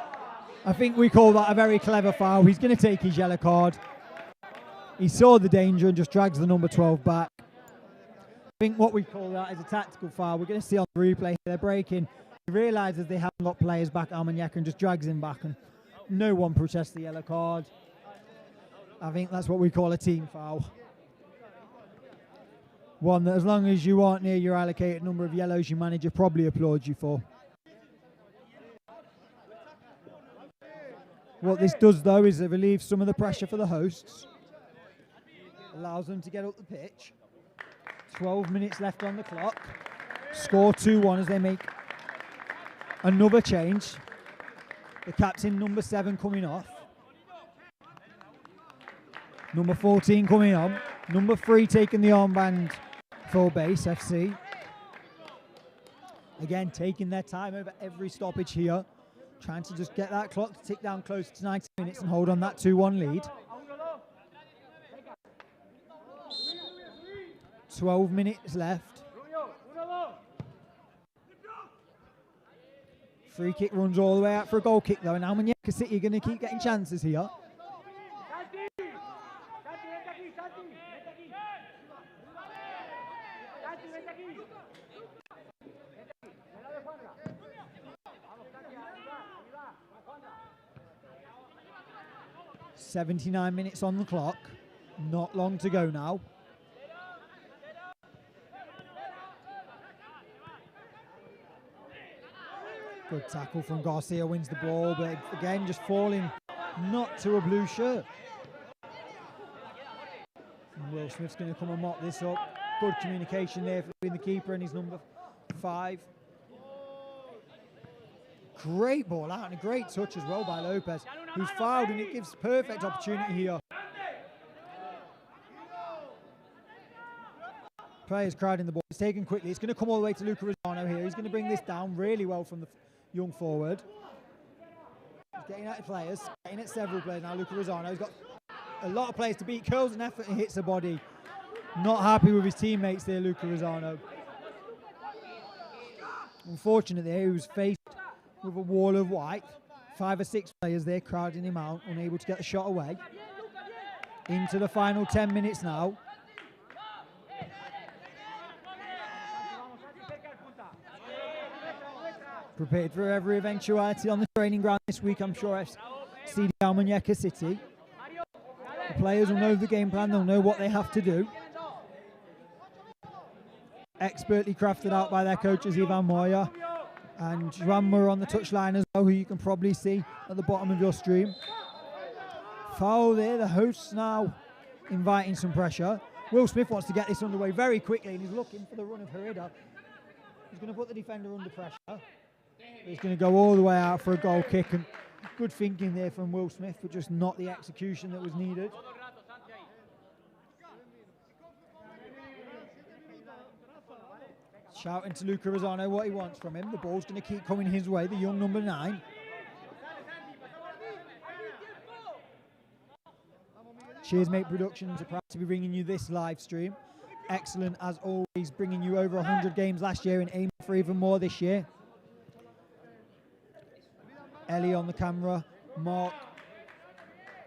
I think we call that a very clever foul. He's going to take his yellow card. He saw the danger and just drags the number 12 back. I think what we call that is a tactical foul. We're going to see on the replay they're breaking. He realises they haven't got players back, Almuñecar, and just drags him back. And no one protests the yellow card. I think that's what we call a team foul. One that as long as you aren't near your allocated number of yellows, your manager probably applauds you for. What this does though is it relieves some of the pressure for the hosts. Allows them to get up the pitch. 12 minutes left on the clock. Score 2-1 as they make another change. The captain, number 7, coming off. Number 14 coming on. Number 3 taking the armband for Base FC. Again, taking their time over every stoppage here. Trying to just get that clock to tick down close to 90 minutes and hold on that 2-1 lead. 12 minutes left. Free kick runs all the way out for a goal kick though, and Almuñecar City are going to keep getting chances here. .79 minutes on the clock. Not long to go now. Good tackle from Garcia, wins the ball, but again just falling not to a blue shirt. And Will Smith's going to come and mop this up. Good communication there between the keeper and his number 5. Great ball out and a great touch as well by Lopez, who's fouled, and it gives perfect opportunity here. Players crowding the ball. It's taken quickly. It's going to come all the way to Luca Rosano here. He's going to bring this down really well from the young forward. He's getting at the players, getting at several players now. Luca Rosano, he's got a lot of players to beat. Curls an effort and hits the body. Not happy with his teammates there, Luca Rosano. Unfortunately, he was faced with a wall of white. 5 or 6 players there crowding him out, unable to get the shot away. Into the final 10 minutes now. Prepared for every eventuality on the training ground this week, I'm sure, CD Almuñecar City. The players will know the game plan, they'll know what they have to do. Expertly crafted out by their coaches Ivan Moya and Joan Moore on the touchline as well, who you can probably see at the bottom of your stream. Foul there, the hosts now inviting some pressure. Will Smith wants to get this underway very quickly, and he's looking for the run of Herida. He's going to put the defender under pressure. He's going to go all the way out for a goal kick, and good thinking there from Will Smith, but just not the execution that was needed. Shouting to Luca Rosano what he wants from him. The ball's going to keep coming his way, the young number 9. CheersMate Productions are proud to be bringing you this live stream. Excellent as always, bringing you over 100 games last year and aiming for even more this year. Ellie on the camera, Mark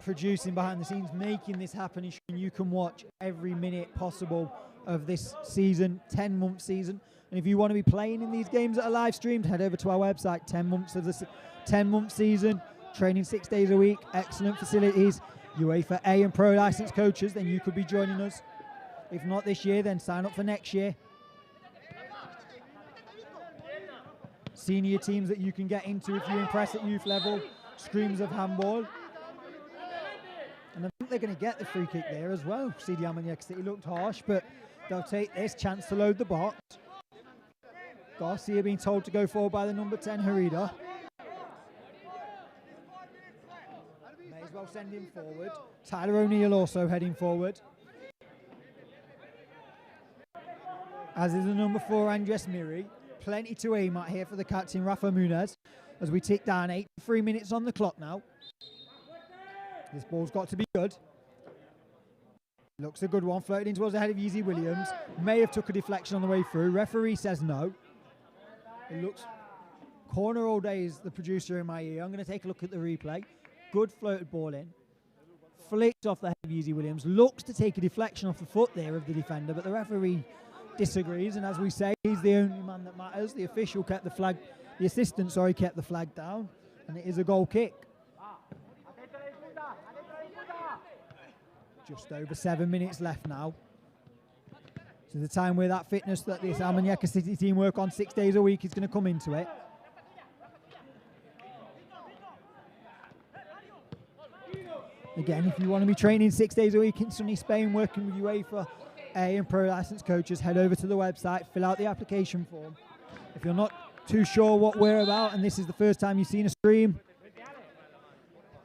producing behind the scenes, making this happen, ensuring you can watch every minute possible of this season, 10-month season. And if you want to be playing in these games that are live streamed, head over to our website. 10 months of the 10-month season, training 6 days a week, excellent facilities, UEFA A and Pro licensed coaches, then you could be joining us. If not this year, then sign up for next year. Senior teams that you can get into if you impress at youth level, streams of handball. And I think they're going to get the free kick there as well. CD Almuñecar City looked harsh, but they'll take this chance to load the box. Garcia being told to go forward by the number 10, Herida. May as well send him forward. Tyler O'Neill also heading forward. As is the number 4, Andres Miri. Plenty to aim at here for the captain, Rafa Munez, as we tick down 83 minutes on the clock now. This ball's got to be good. Looks a good one, floated in towards the head of Yeezy Williams. May have took a deflection on the way through. Referee says no. It looks corner all day is the producer in my ear. I'm going to take a look at the replay. Good floated ball in. Flicked off the head of Yeezy Williams. Looks to take a deflection off the foot there of the defender, but the referee disagrees, and as we say, he's the only man that matters. The official kept the flag, the assistant, sorry, kept the flag down, and it is a goal kick. Just over 7 minutes left now. So the time where that fitness that this Almuñecar City team work on 6 days a week is going to come into it. Again, if you want to be training 6 days a week in sunny Spain, working with UEFA A and Pro licensed coaches, head over to the website, fill out the application form. If you're not too sure what we're about and this is the first time you've seen a stream,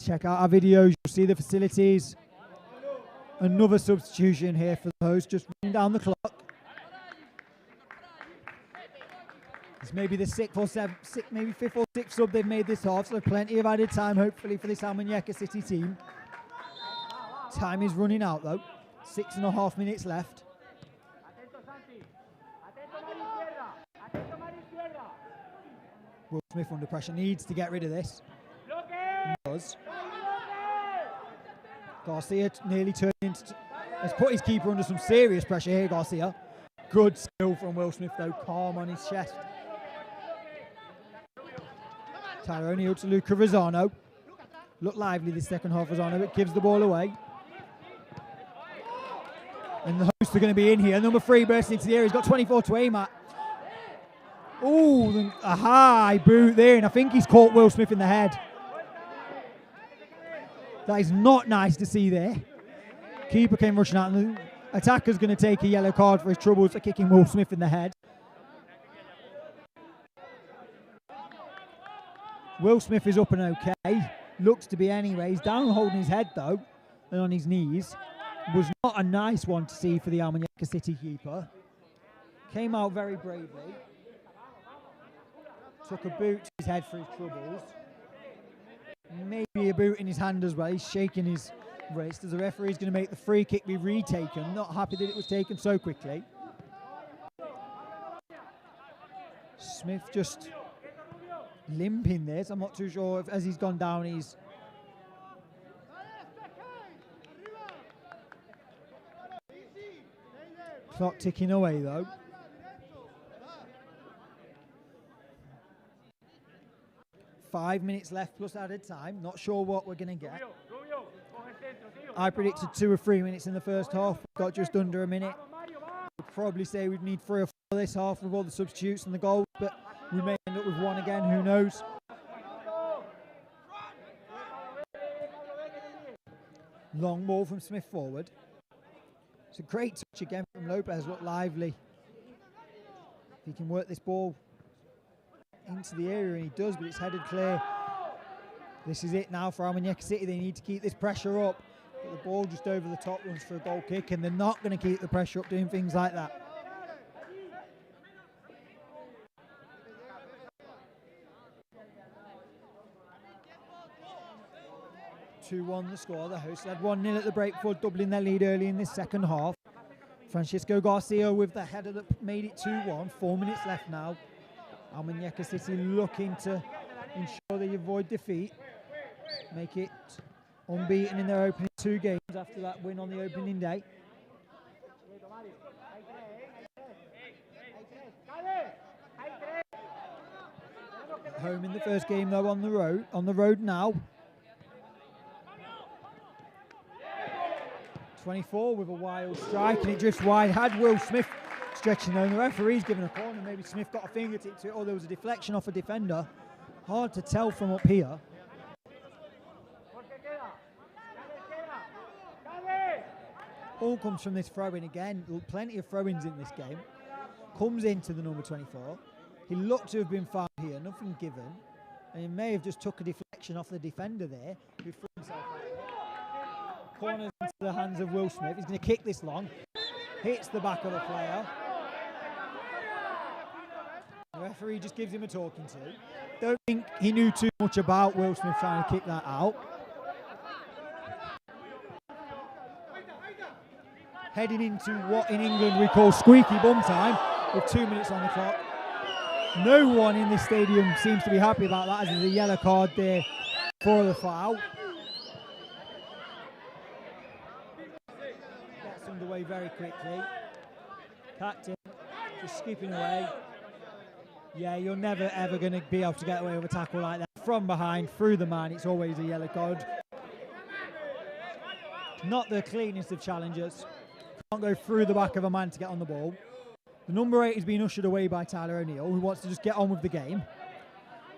check out our videos, you'll see the facilities. Another substitution here for the host, just running down the clock. It's maybe the fifth or sixth sub they've made this half, so plenty of added time hopefully for this Almuñecar City team. Time is running out though. 6.5 minutes left. Will Smith under pressure, needs to get rid of this. He does. Garcia nearly turned into... has put his keeper under some serious pressure here, Garcia. Good skill from Will Smith though, calm on his chest. Tyler O'Neill to Luca Rosano. Looked lively this second half, Rosano, but gives the ball away. And the hosts are going to be in here. Number 3 bursting into the area. He's got 24 to aim at. Ooh, a high boot there, and I think he's caught Will Smith in the head. That is not nice to see there. Keeper came rushing out, and the attacker's going to take a yellow card for his troubles for kicking Will Smith in the head. Will Smith is up and okay. Looks to be anyway. He's down holding his head though, and on his knees. Was not a nice one to see for the Almunecar City keeper. Came out very bravely. Took a boot to his head for his troubles. Maybe a boot in his hand as well. He's shaking his wrist as the referee's going to make the free kick be retaken. Not happy that it was taken so quickly. Smith just limping this. I'm not too sure if as he's gone down he's clock ticking away though. Five minutes left plus added time. Not sure what we're going to get. I predicted 2 or 3 minutes in the first half. Got just under a minute. Would probably say we'd need 3 or 4 this half with all the substitutes and the goals, but we may end up with 1 again. Who knows? Long ball from Smith forward. It's a great touch again from Lopez. Look lively. If he can work this ball into the area, and he does, but it's headed clear. This is it now for Almunecar City. They need to keep this pressure up. But the ball just over the top runs for a goal kick, and they're not going to keep the pressure up doing things like that. (2-1) the score. The hosts led 1-0 at the break before doubling their lead early in this second half. Francisco Garcia with the header that made it 2-1. 4 minutes left now. Almunecar City looking to ensure they avoid defeat. Make it unbeaten in their opening 2 games after that win on the opening day. At home in the first game though, on the road now. 24 with a wild strike, and it drifts wide. Had Will Smith stretching though, and the referee's given a corner. Maybe Smith got a fingertip to it, or there was a deflection off a defender. Hard to tell from up here. All comes from this throw-in again. Plenty of throw-ins in this game. Comes into the number 24. He looked to have been fouled here, nothing given. And he may have just took a deflection off the defender there, who threw himself out. Corners into the hands of Will Smith. He's going to kick this long. Hits the back of the player. The referee just gives him a talking to. Don't think he knew too much about Will Smith trying to kick that out. Heading into what in England we call squeaky bum time with 2 minutes on the clock. No one in this stadium seems to be happy about that, as there's a yellow card there for the foul. Gets underway very quickly. Captain just skipping away. Yeah, you're never ever going to be able to get away with a tackle like that. From behind, through the man, it's always a yellow card. Not the cleanest of challenges. Can't go through the back of a man to get on the ball. The number 8 is being ushered away by Tyler O'Neill, who wants to just get on with the game.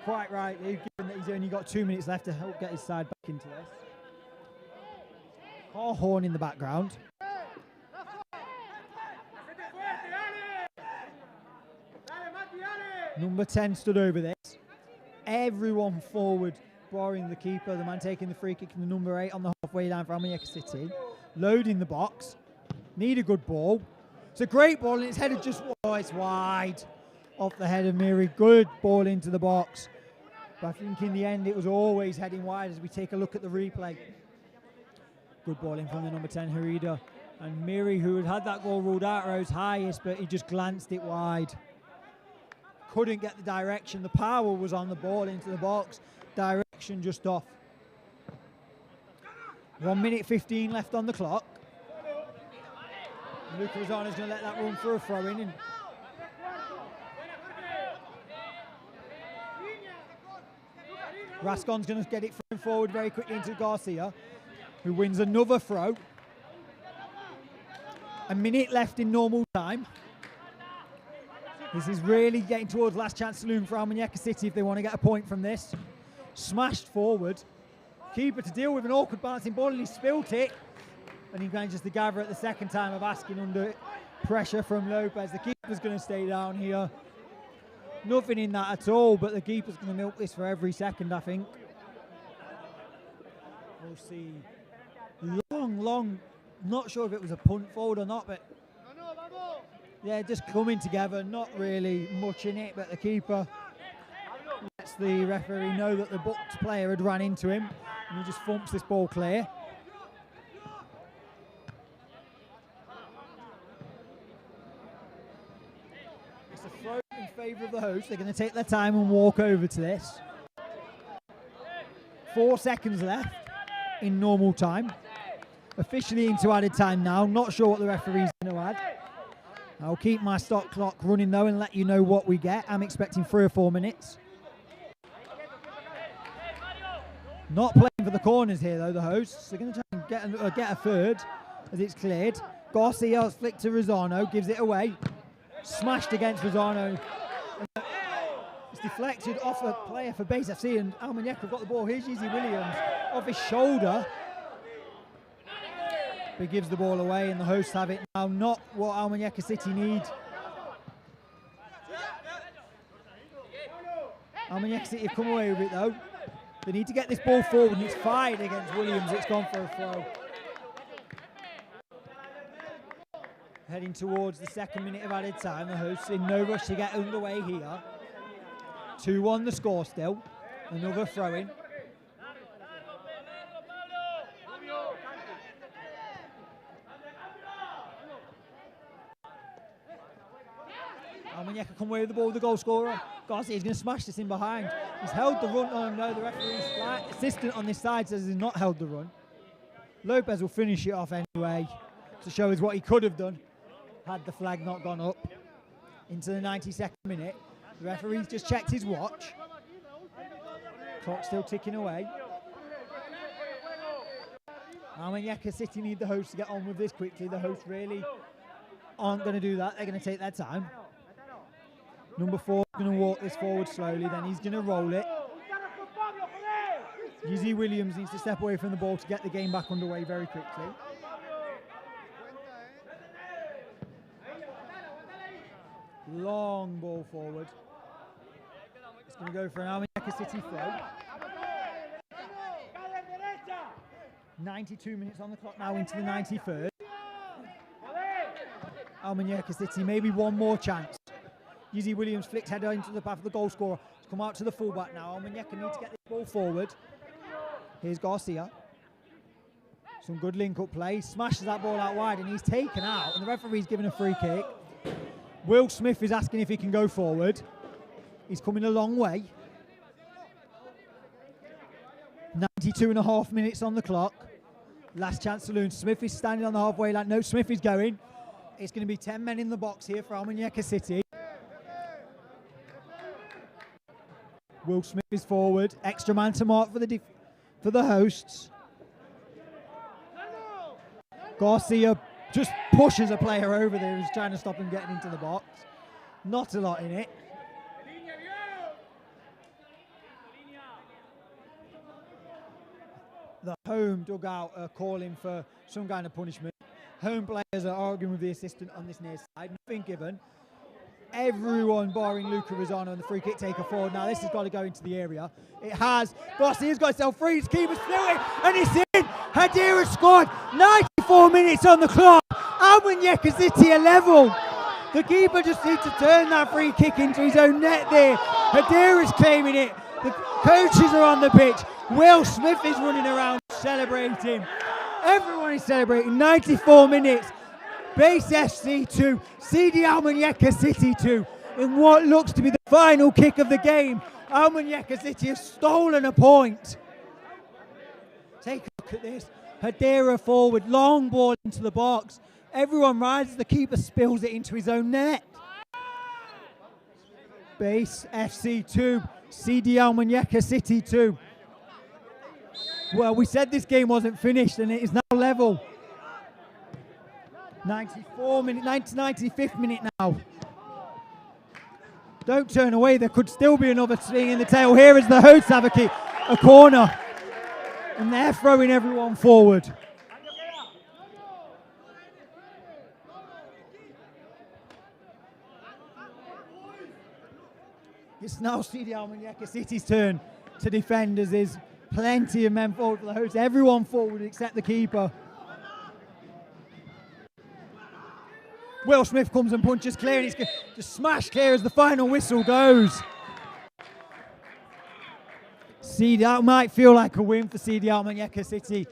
Quite rightly, given that he's only got 2 minutes left to help get his side back into this. Car horn in the background. Number 10 stood over this. Everyone forward, barring the keeper, the man taking the free kick, and the number 8 on the halfway line for Almunecar City. Loading the box. Need a good ball. It's a great ball, and it's headed just, oh, it's wide off the head of Miri. Good ball into the box. But I think in the end it was always heading wide as we take a look at the replay. Good ball in from the number 10, Harida. And Miri, who had had that goal ruled out, rose highest, but he just glanced it wide. Couldn't get the direction. The power was on the ball into the box. Direction just off. 1 minute 15 left on the clock. Luca Rosano's going to let that run for a throw-in. And Rascon's going to get it thrown forward very quickly into Garcia, who wins another throw. A minute left in normal time. This is really getting towards last chance saloon for Almunecar City if they want to get a point from this. Smashed forward. Keeper to deal with an awkward bouncing ball, and he spilt it. And he manages to gather at the second time of asking under pressure from Lopez. The keeper's going to stay down here. Nothing in that at all, but the keeper's going to milk this for every second, I think. We'll see. Long, not sure if it was a punt forward or not, but yeah, just coming together, not really much in it, but the keeper lets the referee know that the booked player had ran into him, and he just thumps this ball clear. It's a throw in favour of the host. They're going to take their time and walk over to this. 4 seconds left in normal time. Officially into added time now. Not sure what the referee's going to add. I'll keep my stop clock running though and let you know what we get. I'm expecting 3 or 4 minutes. Not playing for the corners here though, the hosts. They're going to try and get a third as it's cleared. Garcia's flick to Rosano, gives it away. Smashed against Rosano. It's deflected off a player for Base FC, and Almunecar got the ball. Here's Yeezy Williams off his shoulder. He gives the ball away and the hosts have it now. Not what Almunecar City need. Almunecar City have come away with it though. They need to get this ball forward, and it's fired against Williams. It's gone for a throw. Heading towards the 2nd minute of added time. The hosts in no rush to get underway here. 2-1 the score still. Another throw in. Almunecar come away with the ball with the goal scorer. Garcia's going to smash this in behind. He's held the run. Oh no, the referee's assistant on this side says he's not held the run. Lopez will finish it off anyway to show us what he could have done had the flag not gone up. Into the 92nd minute. The referee's just checked his watch. Clock still ticking away. Almunecar City need the hosts to get on with this quickly. The hosts really aren't going to do that. They're going to take their time. Number 4 is going to walk this forward slowly, then he's going to roll it. Yeezy Williams needs to step away from the ball to get the game back underway very quickly. Long ball forward. It's going to go for an Almunecar City throw. 92 minutes on the clock now into the 93rd. Almunecar City, maybe one more chance. Yeezy Williams flicked header into the path of the goal scorer. It's come out to the fullback now. Almunecar need to get this ball forward. Here's Garcia. Some good link-up play. Smashes that ball out wide and he's taken out. And the referee's given a free kick. Will Smith is asking if he can go forward. He's coming a long way. 92.5 minutes on the clock. Last chance saloon. Smith is standing on the halfway line. No, Smith is going. It's going to be 10 men in the box here for Almunecar City. Will Smith is forward. Extra man to mark for the hosts. Garcia just pushes a player over there who's trying to stop him getting into the box. Not a lot in it. The home dugout are calling for some kind of punishment. Home players are arguing with the assistant on this near side. Nothing given. Everyone barring Luca Rosano and the free kick taker forward. Now this has got to go into the area. It has. Garcia's got himself free. His keeper's flew and it's in. Hadira scored. 94 minutes on the clock. Almunecar City are level. The keeper just needs to turn that free kick into his own net there. Hadira's claiming it. The coaches are on the pitch. Will Smith is running around celebrating. Everyone is celebrating. 94 minutes. Base FC 2, CD Almuñecar City 2. In what looks to be the final kick of the game, Almunecar City has stolen a point. Take a look at this. Hadira forward, long ball into the box. Everyone rises, the keeper spills it into his own net. Base FC 2, CD Almuñecar City 2. Well, we said this game wasn't finished and it is now level. 95th minute now. Don't turn away, there could still be another swing in the tail. Here is the host advocate, a corner. And they're throwing everyone forward. It's now CD Almuñecar City's turn to defend, as there's plenty of men forward for the host. Everyone forward except the keeper. Will Smith comes and punches clear, and he's just smashed clear as the final whistle goes. That might feel like a win for CD Almuñecar City.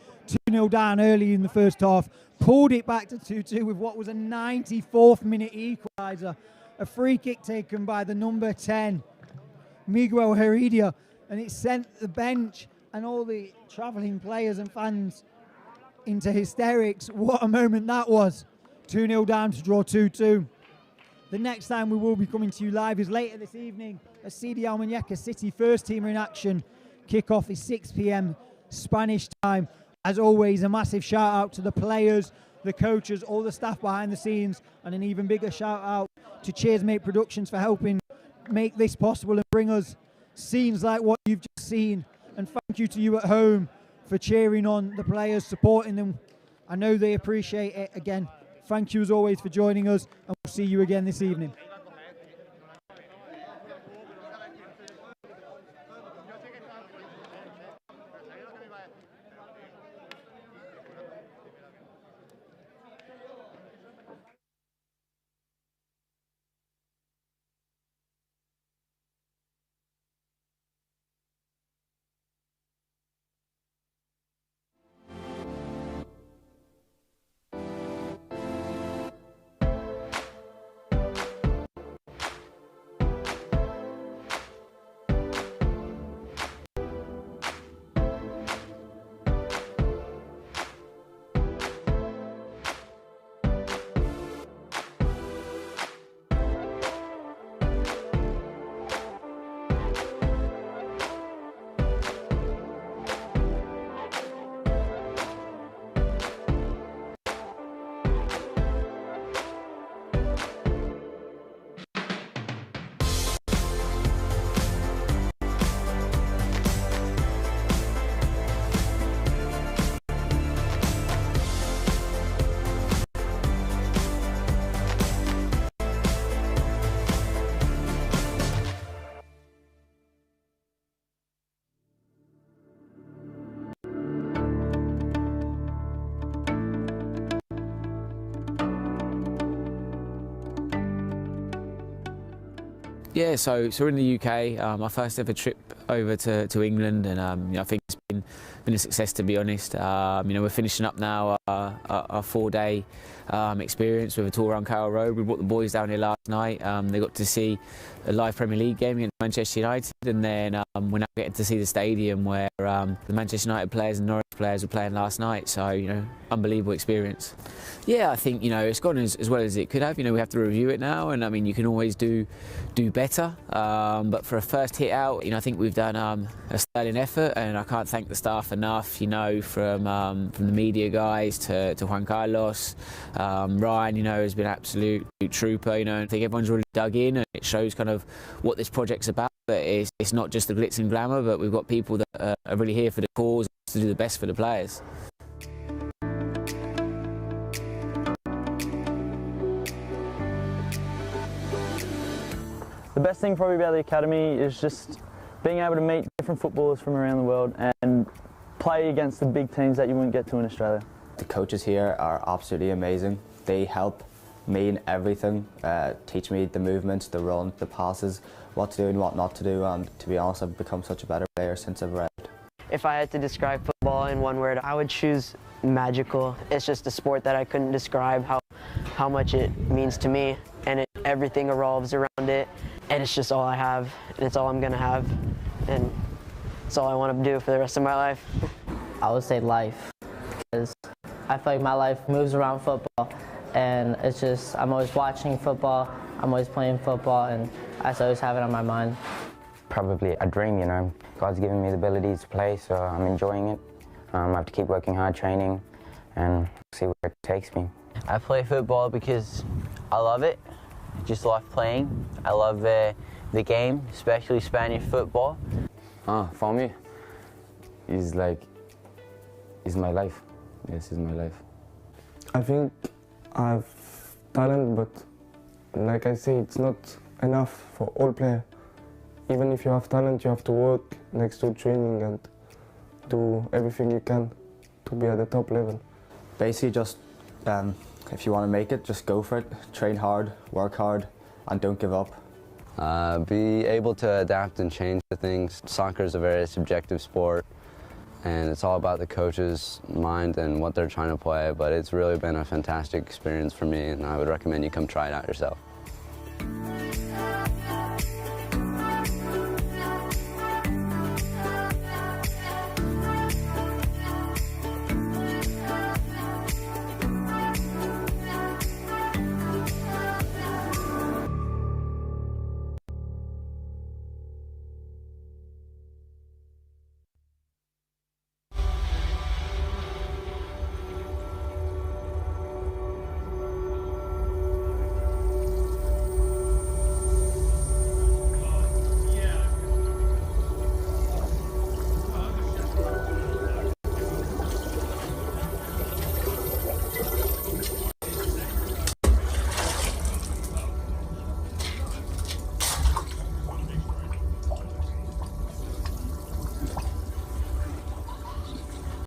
2-0 down early in the first half. Pulled it back to 2-2 with what was a 94th minute equaliser. A free kick taken by the number 10, Miguel Heredia, and it sent the bench and all the travelling players and fans into hysterics. What a moment that was. 2-0 down to draw 2-2. The next time we will be coming to you live is later this evening as CD Almuñecar City first team are in action. Kickoff is 6 p.m. Spanish time. As always, a massive shout out to the players, the coaches, all the staff behind the scenes, and an even bigger shout out to CheersMate Productions for helping make this possible and bring us scenes like what you've just seen. And thank you to you at home for cheering on the players, supporting them. I know they appreciate it. Again, thank you as always for joining us, and we'll see you again this evening. Yeah, so we're in the UK. My first ever trip over to England, and I think it's been a success, to be honest. We're finishing up now our 4-day experience with a tour around Carroll Road. We brought the boys down here last night. They got to see a live Premier League game against Manchester United, and then we're now getting to see the stadium where the Manchester United players and Norwich players were playing last night. So, unbelievable experience. Yeah, I think, it's gone as well as it could have. We have to review it now, and you can always do better. But for a first hit out, I think we've done a sterling effort, and I can't thank the staff enough, from the media guys to Juan Carlos. Ryan, has been an absolute trooper, I think everyone's really dug in, and it shows kind of what this project's about. But it's not just the glitz and glamour, but we've got people that are really here for the cause, to do the best for the players. The best thing probably about the academy is just being able to meet different footballers from around the world and play against the big teams that you wouldn't get to in Australia. The coaches here are absolutely amazing. They help me in everything, teach me the movements, the run, the passes, what to do and what not to do, and to be honest, I've become such a better player since I've arrived. If I had to describe football in one word, I would choose magical. It's just a sport that I couldn't describe how much it means to me, and everything revolves around it, and it's just all I have, and it's all I'm gonna have, and it's all I want to do for the rest of my life. I would say life, because I feel like my life moves around football, and it's just, I'm always watching football, I'm always playing football, and I always have it on my mind. Probably a dream, God's given me the abilities to play, so I'm enjoying it. I have to keep working hard, training, and see where it takes me. I play football because I love it. I just love playing. I love the game, especially Spanish football. For me, it's my life. Yes, it's my life. I think I have talent, but like I say, it's not enough for all players. even if you have talent, you have to work next to training and do everything you can to be at the top level. Basically just, if you want to make it, just go for it. Train hard, work hard, and don't give up. Be able to adapt and change the things. Soccer is a very subjective sport, and it's all about the coach's mind and what they're trying to play, but it's really been a fantastic experience for me, and I would recommend you come try it out yourself.